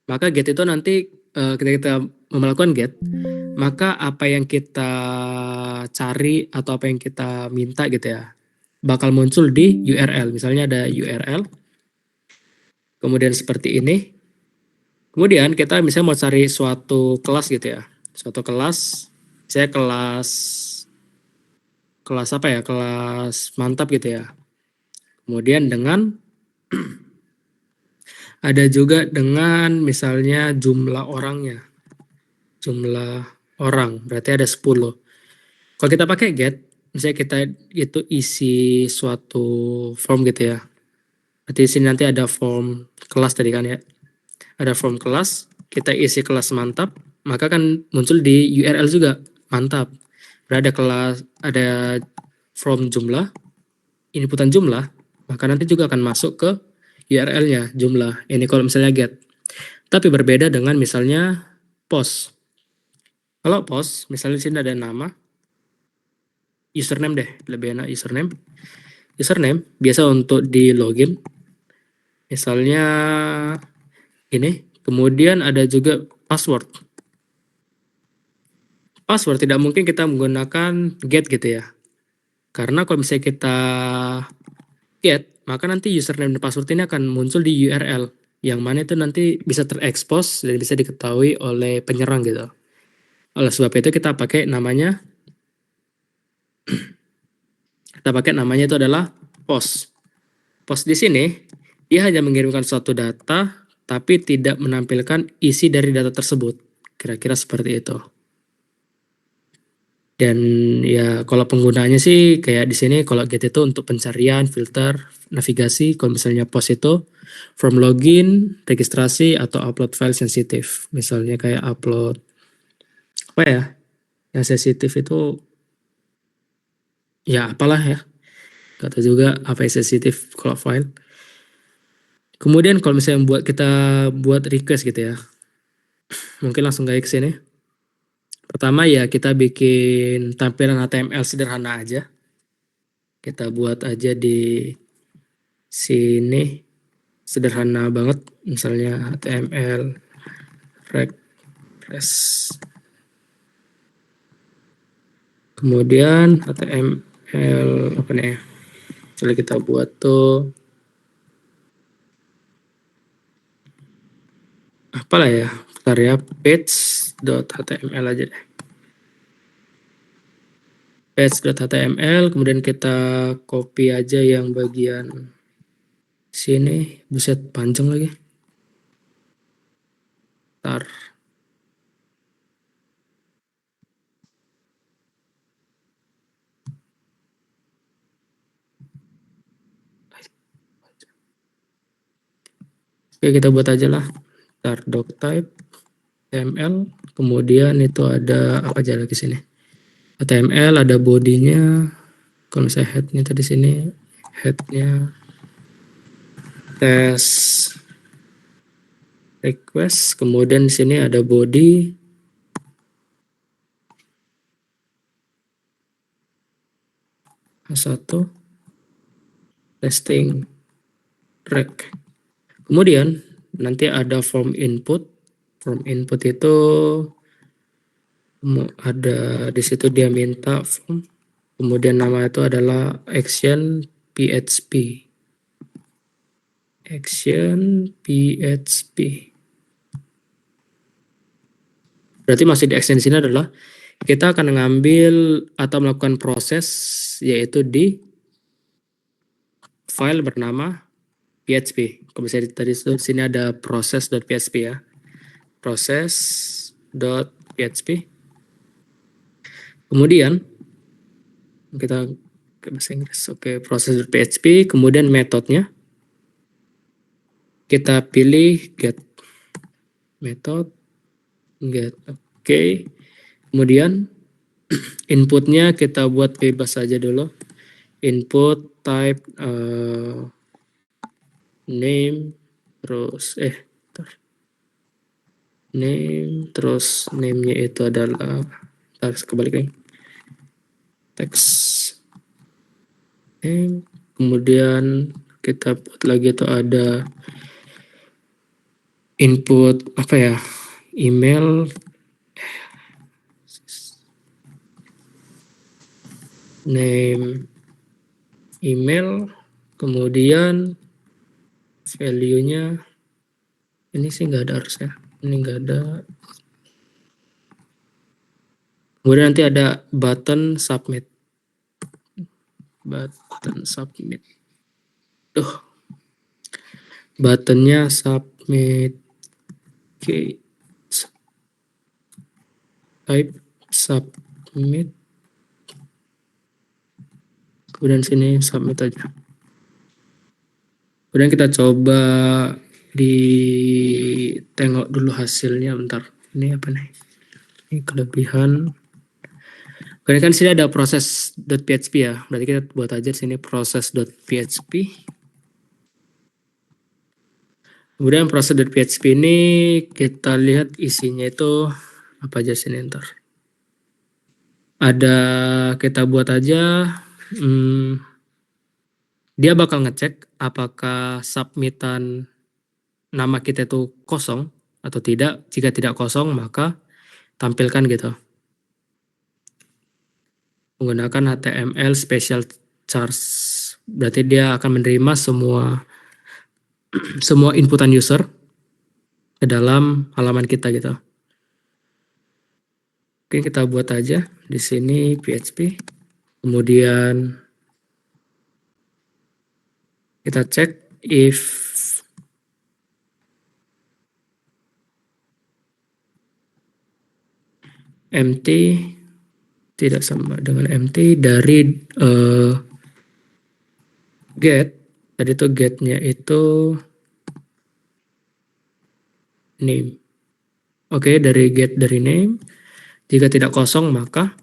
maka get itu nanti ketika kita melakukan get, maka apa yang kita cari atau apa yang kita minta gitu ya, bakal muncul di URL. Misalnya ada URL, kemudian seperti ini. Kemudian kita misalnya mau cari suatu kelas gitu ya, suatu kelas, saya kelas apa ya, kelas mantap gitu ya. Kemudian dengan ada juga dengan misalnya jumlah orangnya. Jumlah orang, berarti ada 10. Kalau kita pakai get, misalnya kita itu isi suatu form gitu ya. Berarti di sini nanti ada form kelas tadi kan ya. Ada form kelas, kita isi kelas mantap, maka kan muncul di URL juga mantap. Berarti ada kelas, ada form jumlah, inputan jumlah, maka nanti juga akan masuk ke URL-nya jumlah. Ini kalau misalnya get. Tapi berbeda dengan misalnya post. Kalau post, misalnya di sini ada nama, username deh, lebih enak username. Username biasa untuk di login. Misalnya ini, kemudian ada juga password. Password tidak mungkin kita menggunakan get gitu ya. Karena kalau misalnya kita get, maka nanti username dan password ini akan muncul di URL. Yang mana itu nanti bisa terekspos dan bisa diketahui oleh penyerang gitu. Oleh sebab itu kita pakai namanya itu adalah post. Post di sini dia hanya mengirimkan suatu data tapi tidak menampilkan isi dari data tersebut. kira-kira seperti itu. Dan ya kalau penggunaannya sih kayak di sini kalau get itu untuk pencarian, filter, navigasi. Kalau misalnya post itu from login, registrasi atau upload file sensitif. Misalnya kayak upload apa ya? Yang sensitif itu ya apalah ya. Gak tahu juga apa yang sensitif kalau file. Kemudian kalau misalnya kita buat request gitu ya. Mungkin langsung kayak ke sini. Pertama ya kita bikin tampilan HTML sederhana aja. Kita buat aja di sini sederhana banget, misalnya HTML press. Kemudian HTML apa nih? Misalnya kita buat tuh apalah ya? Bentar ya, page.html aja deh. Page.html, kemudian kita copy aja yang bagian sini, buset panjang lagi. Ntar. Oke, kita buat aja lah. Ntar doctype HTML, kemudian itu ada apa aja lagi sini? HTML, ada bodinya. Kalau misalnya headnya tadi sini, headnya test request, kemudian di sini ada body, satu testing rec. Kemudian nanti ada form input. Form input itu ada di situ dia minta form. Kemudian nama itu adalah action PHP. Action PHP. Berarti masih di action di sini adalah kita akan mengambil atau melakukan proses yaitu di file bernama PHP. Kalau misalnya tadi di sini ada proses.php ya. Proses.php. Kemudian kita ke bahasa Inggris. Oke, proses.php, kemudian metodenya kita pilih get method get. Oke. Kemudian inputnya kita buat bebas saja dulu. Input type name terus name terus name-nya itu adalah kebalik nih. Text name, kemudian kita buat lagi itu ada input apa ya? Email name email, kemudian value-nya ini sih nggak ada harusnya, ini nggak ada. Kemudian nanti ada button submit. Buttonnya submit. Oke. Type submit. Kemudian sini submit aja. Kemudian kita coba tengok dulu hasilnya bentar. Ini apa nih? Ini kelebihan. Kemudian kan sini ada proses.php ya. Berarti kita buat aja sini proses.php. Kemudian proses.php ini kita lihat isinya itu apa aja sini ntar. Ada kita buat aja. Dia bakal ngecek apakah submitan nama kita itu kosong atau tidak. Jika tidak kosong maka tampilkan gitu. Menggunakan HTML special charge. Berarti dia akan menerima semua inputan user ke dalam halaman kita gitu. Oke, kita buat aja di sini PHP. Kemudian kita cek if empty tidak sama dengan empty dari get. Tadi tuh getnya itu name. Oke, dari get dari name. Jika tidak kosong maka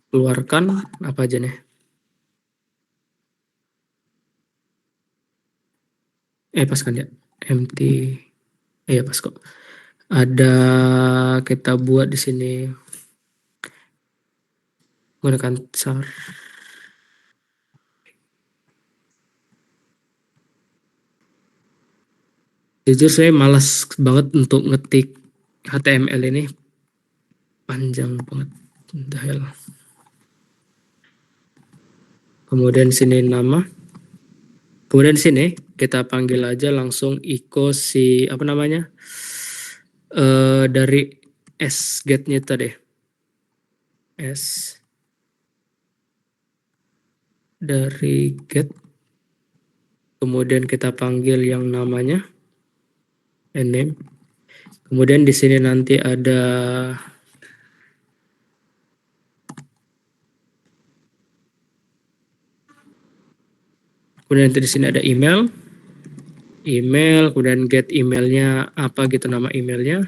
keluarkan apa aja nih? Pas kan ya, empty. Iya pas kok. Ada kita buat di sini menggunakan char. Jujur saya malas banget untuk ngetik HTML ini, panjang banget. What the hell. Kemudian sini nama. Kemudian sini kita panggil aja langsung echo si apa namanya? Dari s get-nya tadi. S dari get. Kemudian kita panggil yang namanya and name. Kemudian di sini nanti ada kemudian nanti di sini ada email, kemudian get emailnya apa gitu nama emailnya.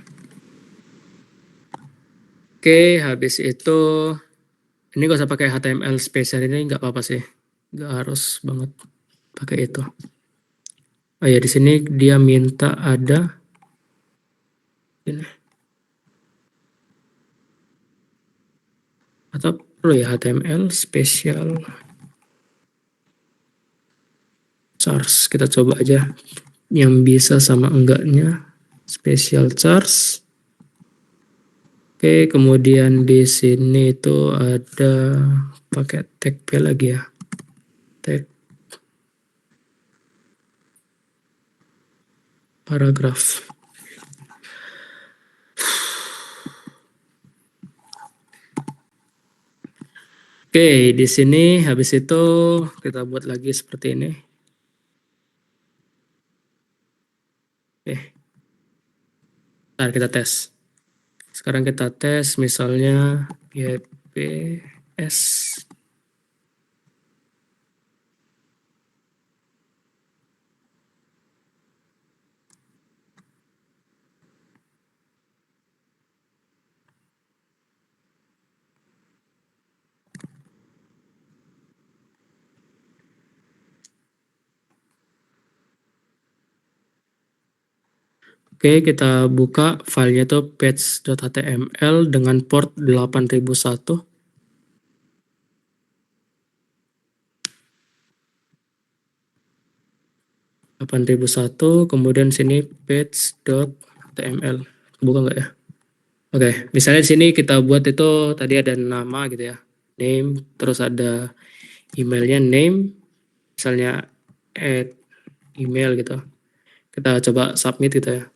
Oke, habis itu ini gak usah pakai HTML spesial ini nggak apa-apa sih, nggak harus banget pakai itu. Oh ya di sini dia minta ada ini. Atau perlu ya HTML spesial charge. Kita coba aja yang bisa sama enggaknya special charge. Oke, kemudian di sini itu ada pakai tag P lagi ya. Tag paragraf. Oke, di sini habis itu kita buat lagi seperti ini. Oke. Ntar kita tes. Sekarang kita tes misalnya YPS. Oke, kita buka filenya itu page.html dengan port 8001. Kemudian sini page.html. Buka nggak ya? Oke, misalnya di sini kita buat itu tadi ada nama gitu ya, name, terus ada emailnya name, misalnya add email gitu. Kita coba submit gitu ya.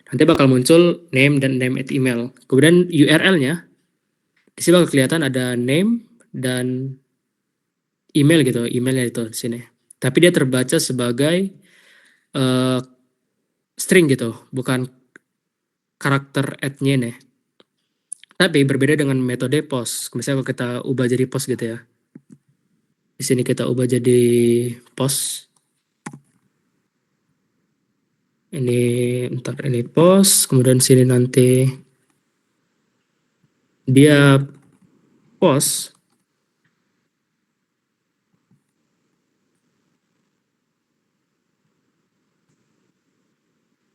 Nanti bakal muncul name dan name at email. Kemudian URL-nya di sini bakal kelihatan ada name dan email gitu, emailnya itu di sini. Tapi dia terbaca sebagai string gitu, bukan karakter at-nya nih. Tapi berbeda dengan metode post. Misalnya kalau kita ubah jadi post gitu ya. Di sini kita ubah jadi post. Ini post, kemudian sini nanti dia post.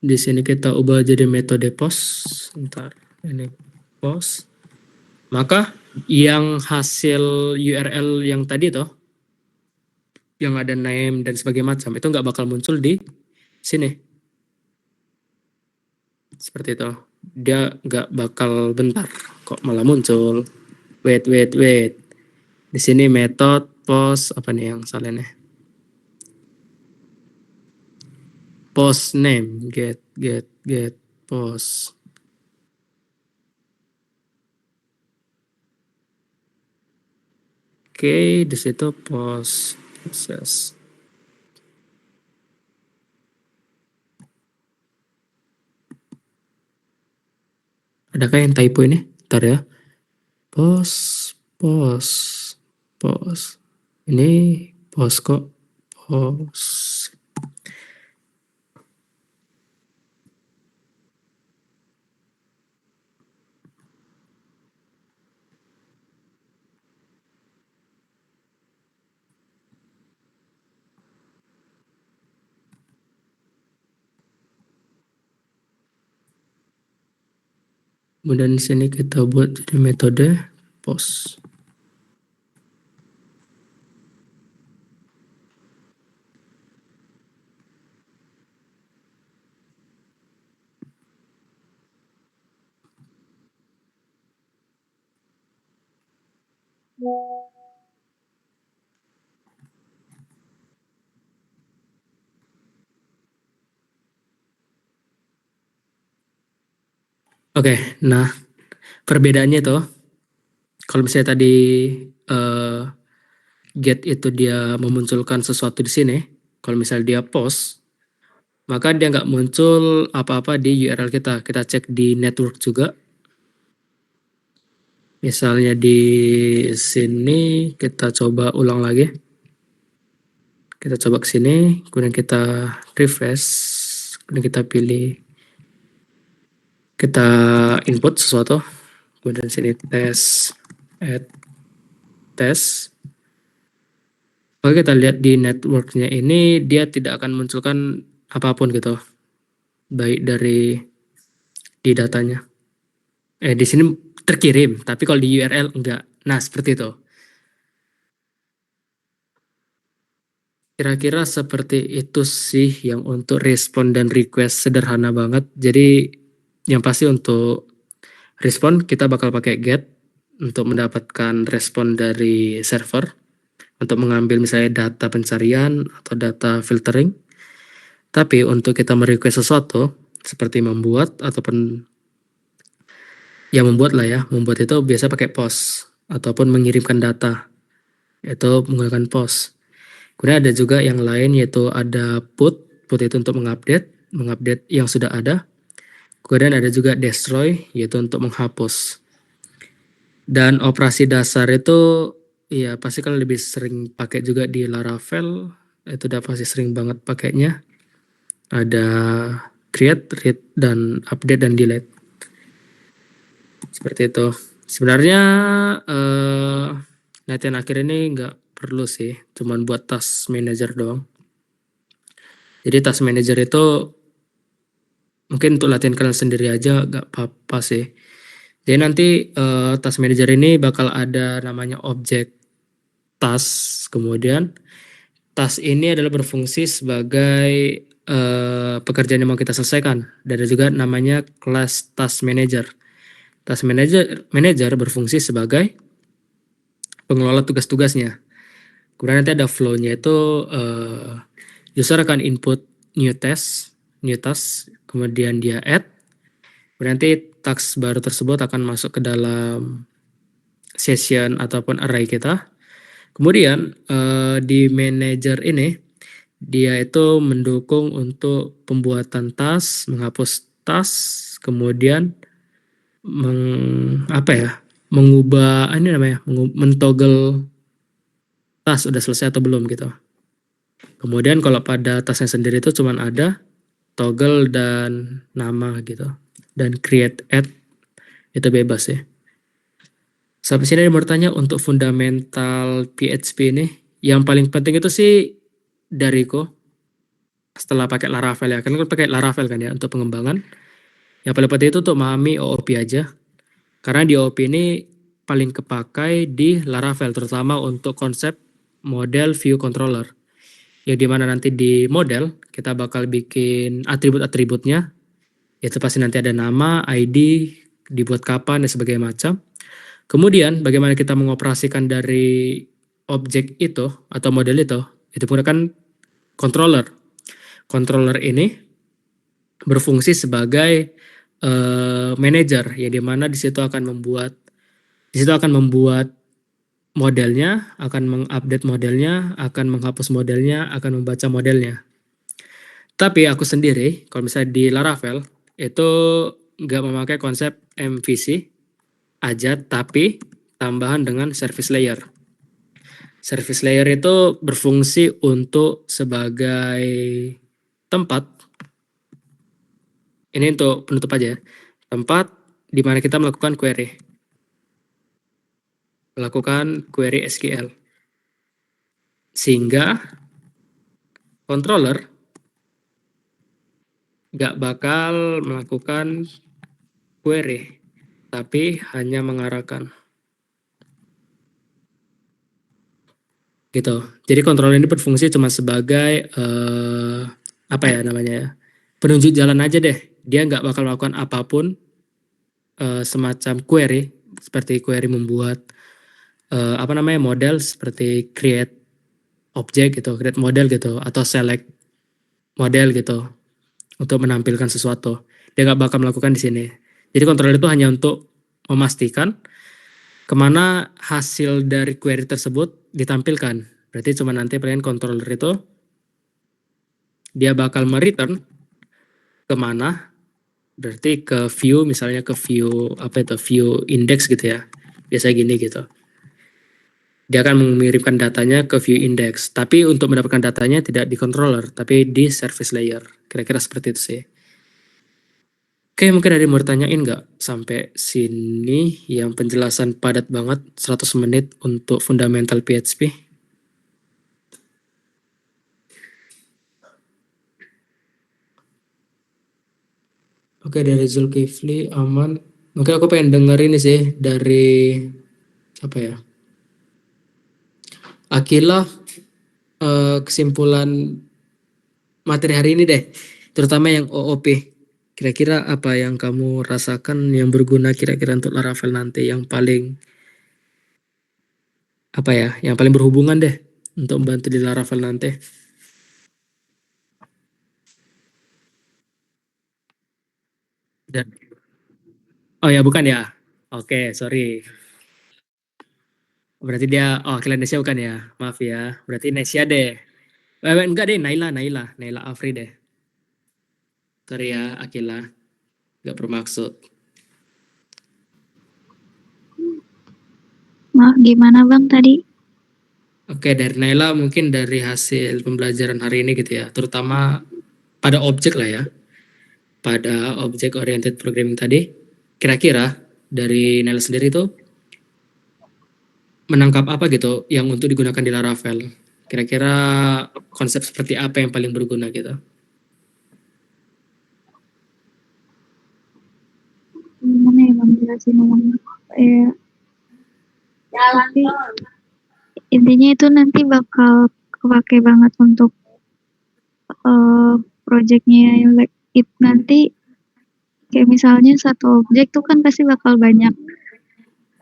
Di sini kita ubah jadi metode post. Ini post. Maka yang hasil URL yang tadi tuh, yang ada name dan sebagainya macam, itu nggak bakal muncul di sini. Seperti itu. Dia nggak bakal bentar kok malah muncul. Wait. Di sini method post apa nih yang salah nih? Post name get post. Oke, di situ post process. Adakah yang typo ini? Ntar ya. Pos, pos, pos. Ini pos kok. Pos. Kemudian di sini kita buat jadi metode pos. Oke, nah perbedaannya tuh kalau misalnya tadi get itu dia memunculkan sesuatu di sini, kalau misalnya dia post, maka dia nggak muncul apa-apa di URL kita. Kita cek di network juga. Misalnya di sini kita coba ulang lagi. Kita coba ke sini, kemudian kita refresh, kemudian kita pilih, kita input sesuatu, kemudian sini tes, add, tes. Oke, kita lihat di networknya ini dia tidak akan munculkan apapun gitu, baik dari di datanya. Di sini terkirim, tapi kalau di URL enggak. Nah, seperti itu. Kira-kira seperti itu sih yang untuk respon dan request, sederhana banget. Jadi yang pasti untuk respon kita bakal pakai get untuk mendapatkan respon dari server untuk mengambil misalnya data pencarian atau data filtering. Tapi untuk kita merequest sesuatu seperti membuat ataupun ya membuat lah ya, membuat itu biasa pakai post ataupun mengirimkan data itu menggunakan post. Kemudian ada juga yang lain yaitu ada put itu untuk mengupdate yang sudah ada. Kemudian ada juga destroy yaitu untuk menghapus. Dan operasi dasar itu ya pasti kan lebih sering pakai juga di Laravel, itu udah pasti sering banget pakainya. Ada create, read, dan update dan delete. Seperti itu. Sebenarnya latihan akhir ini nggak perlu sih, cuman buat task manager doang. Jadi task manager itu mungkin untuk latihan kalian sendiri aja nggak apa-apa sih. Jadi nanti task manager ini bakal ada namanya objek task, kemudian task ini adalah berfungsi sebagai pekerjaan yang mau kita selesaikan. Dan ada juga namanya class task manager. Task manager berfungsi sebagai pengelola tugas-tugasnya. Kemudian nanti ada flow-nya itu user akan input new task, kemudian dia add, kemudian nanti task baru tersebut akan masuk ke dalam session ataupun array kita. Kemudian di manager ini dia itu mendukung untuk pembuatan task, menghapus task, kemudian mengubah ini namanya mentoggle task udah selesai atau belum gitu. Kemudian kalau pada tasknya sendiri itu cuman ada toggle dan nama gitu. Dan create add itu bebas ya. Sampai sini ada bertanya untuk fundamental PHP ini. Yang paling penting itu sih dariku setelah pakai Laravel ya. Kan pakai Laravel kan ya untuk pengembangan. Yang paling penting itu untuk memahami OOP aja. Karena di OOP ini paling kepakai di Laravel terutama untuk konsep model view controller. Yang dimana nanti di model kita bakal bikin atribut-atributnya. Itu pasti nanti ada nama, ID, dibuat kapan dan sebagainya macam. Kemudian bagaimana kita mengoperasikan dari objek itu atau model itu menggunakan controller. Controller ini berfungsi sebagai manager ya, di mana di situ akan membuat modelnya, akan mengupdate modelnya, akan menghapus modelnya, akan membaca modelnya. Tapi aku sendiri kalau misalnya di Laravel itu nggak memakai konsep MVC aja, tapi tambahan dengan service layer. Service layer itu berfungsi untuk sebagai tempat, ini untuk penutup aja, tempat di mana kita melakukan query SQL. Sehingga controller nggak bakal melakukan query, tapi hanya mengarahkan. Gitu. Jadi controller ini berfungsi cuma sebagai apa ya namanya ya, penunjuk jalan aja deh. Dia nggak bakal melakukan apapun semacam query, seperti query membuat apa namanya model, seperti create object gitu, create model gitu, atau select model gitu untuk menampilkan sesuatu. Dia nggak bakal melakukan di sini. Jadi controller itu hanya untuk memastikan kemana hasil dari query tersebut ditampilkan. Berarti cuma nanti pengen controller itu dia bakal mereturn kemana, berarti ke view, misalnya ke view apa itu, view index gitu ya, biasa gini gitu. Dia akan mengirimkan datanya ke view index, tapi untuk mendapatkan datanya tidak di controller, tapi di service layer. Kira-kira seperti itu sih. Oke, mungkin ada yang mau ditanyain nggak sampai sini, yang penjelasan padat banget 100 menit untuk fundamental PHP. Oke, dari Zulkifli aman. Mungkin aku pengen denger ini sih dari apa ya, Akila, kesimpulan materi hari ini deh, terutama yang OOP. Kira-kira apa yang kamu rasakan yang berguna kira-kira untuk Laravel nanti, yang paling apa ya, yang paling berhubungan deh untuk membantu di Laravel nanti. Dan oh ya, bukan ya. Oke, sorry. Berarti dia, oh Akila Nesia bukan ya. Maaf ya. Berarti Nesia deh. Enggak deh, Naila Afri deh. Sorry ya, Akila. Enggak bermaksud. Maaf, gimana Bang tadi? Oke, dari Naila mungkin dari hasil pembelajaran hari ini gitu ya, terutama pada objek lah ya, pada object oriented programming tadi, kira-kira dari Naila sendiri tuh menangkap apa gitu yang untuk digunakan di Laravel? Kira-kira konsep seperti apa yang paling berguna gitu? Gimana ya Bang jelasin Bang? Tapi intinya itu nanti bakal kepake banget untuk projectnya like nanti kayak misalnya satu objek tuh kan pasti bakal banyak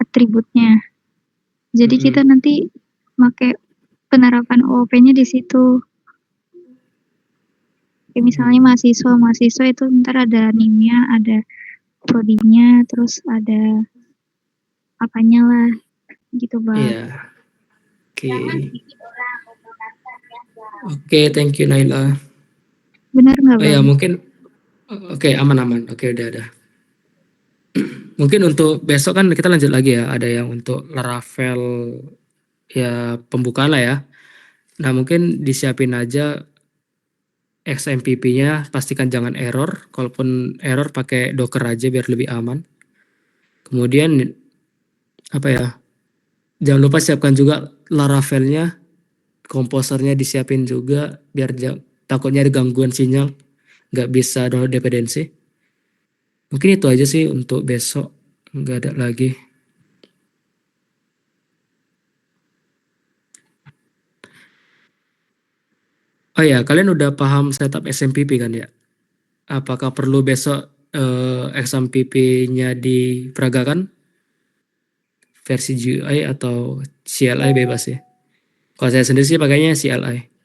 atributnya. Jadi kita nanti pakai penerapan OOP-nya di situ. Kayak misalnya mahasiswa itu ntar ada NIM-nya, ada prodinya, terus ada apanya lah gitu Bang. Iya. Oke. Oke, thank you Naila. Benar nggak Oh Bang? ya, mungkin oke, aman-aman. Oke, udah. Mungkin untuk besok kan kita lanjut lagi ya, ada yang untuk Laravel ya pembukaan lah ya. Nah, mungkin disiapin aja XMPP-nya, pastikan jangan error. Kalaupun error pakai Docker aja biar lebih aman. Kemudian apa ya? Jangan lupa siapkan juga Laravel-nya, komposernya disiapin juga biar takutnya ada gangguan sinyal, nggak bisa download dependensi. Mungkin itu aja sih untuk besok, nggak ada lagi. Oh ya, kalian udah paham setup SMPP kan ya? Apakah perlu besok XMPP-nya diperagakan versi GUI atau CLI bebas ya? Kalau saya sendiri sih pakainya CLI.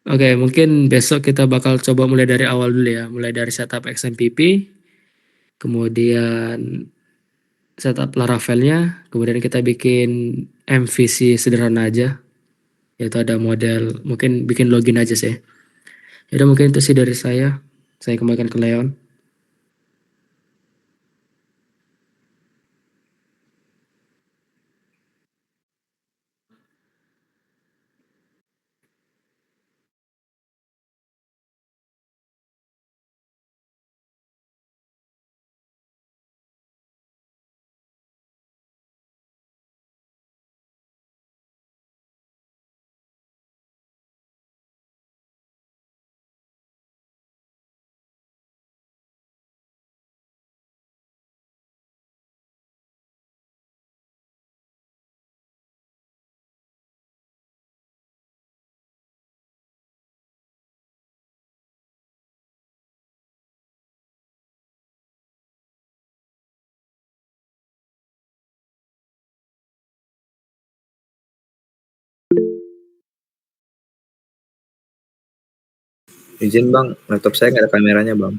Oke, mungkin besok kita bakal coba mulai dari awal dulu ya. Mulai dari setup XMPP, kemudian setup Laravelnya, kemudian kita bikin MVC sederhana aja, yaitu ada model, mungkin bikin login aja sih. Jadi mungkin itu sih dari saya. Saya kembalikan ke Leon. Izin bang, laptop saya nggak ada kameranya bang.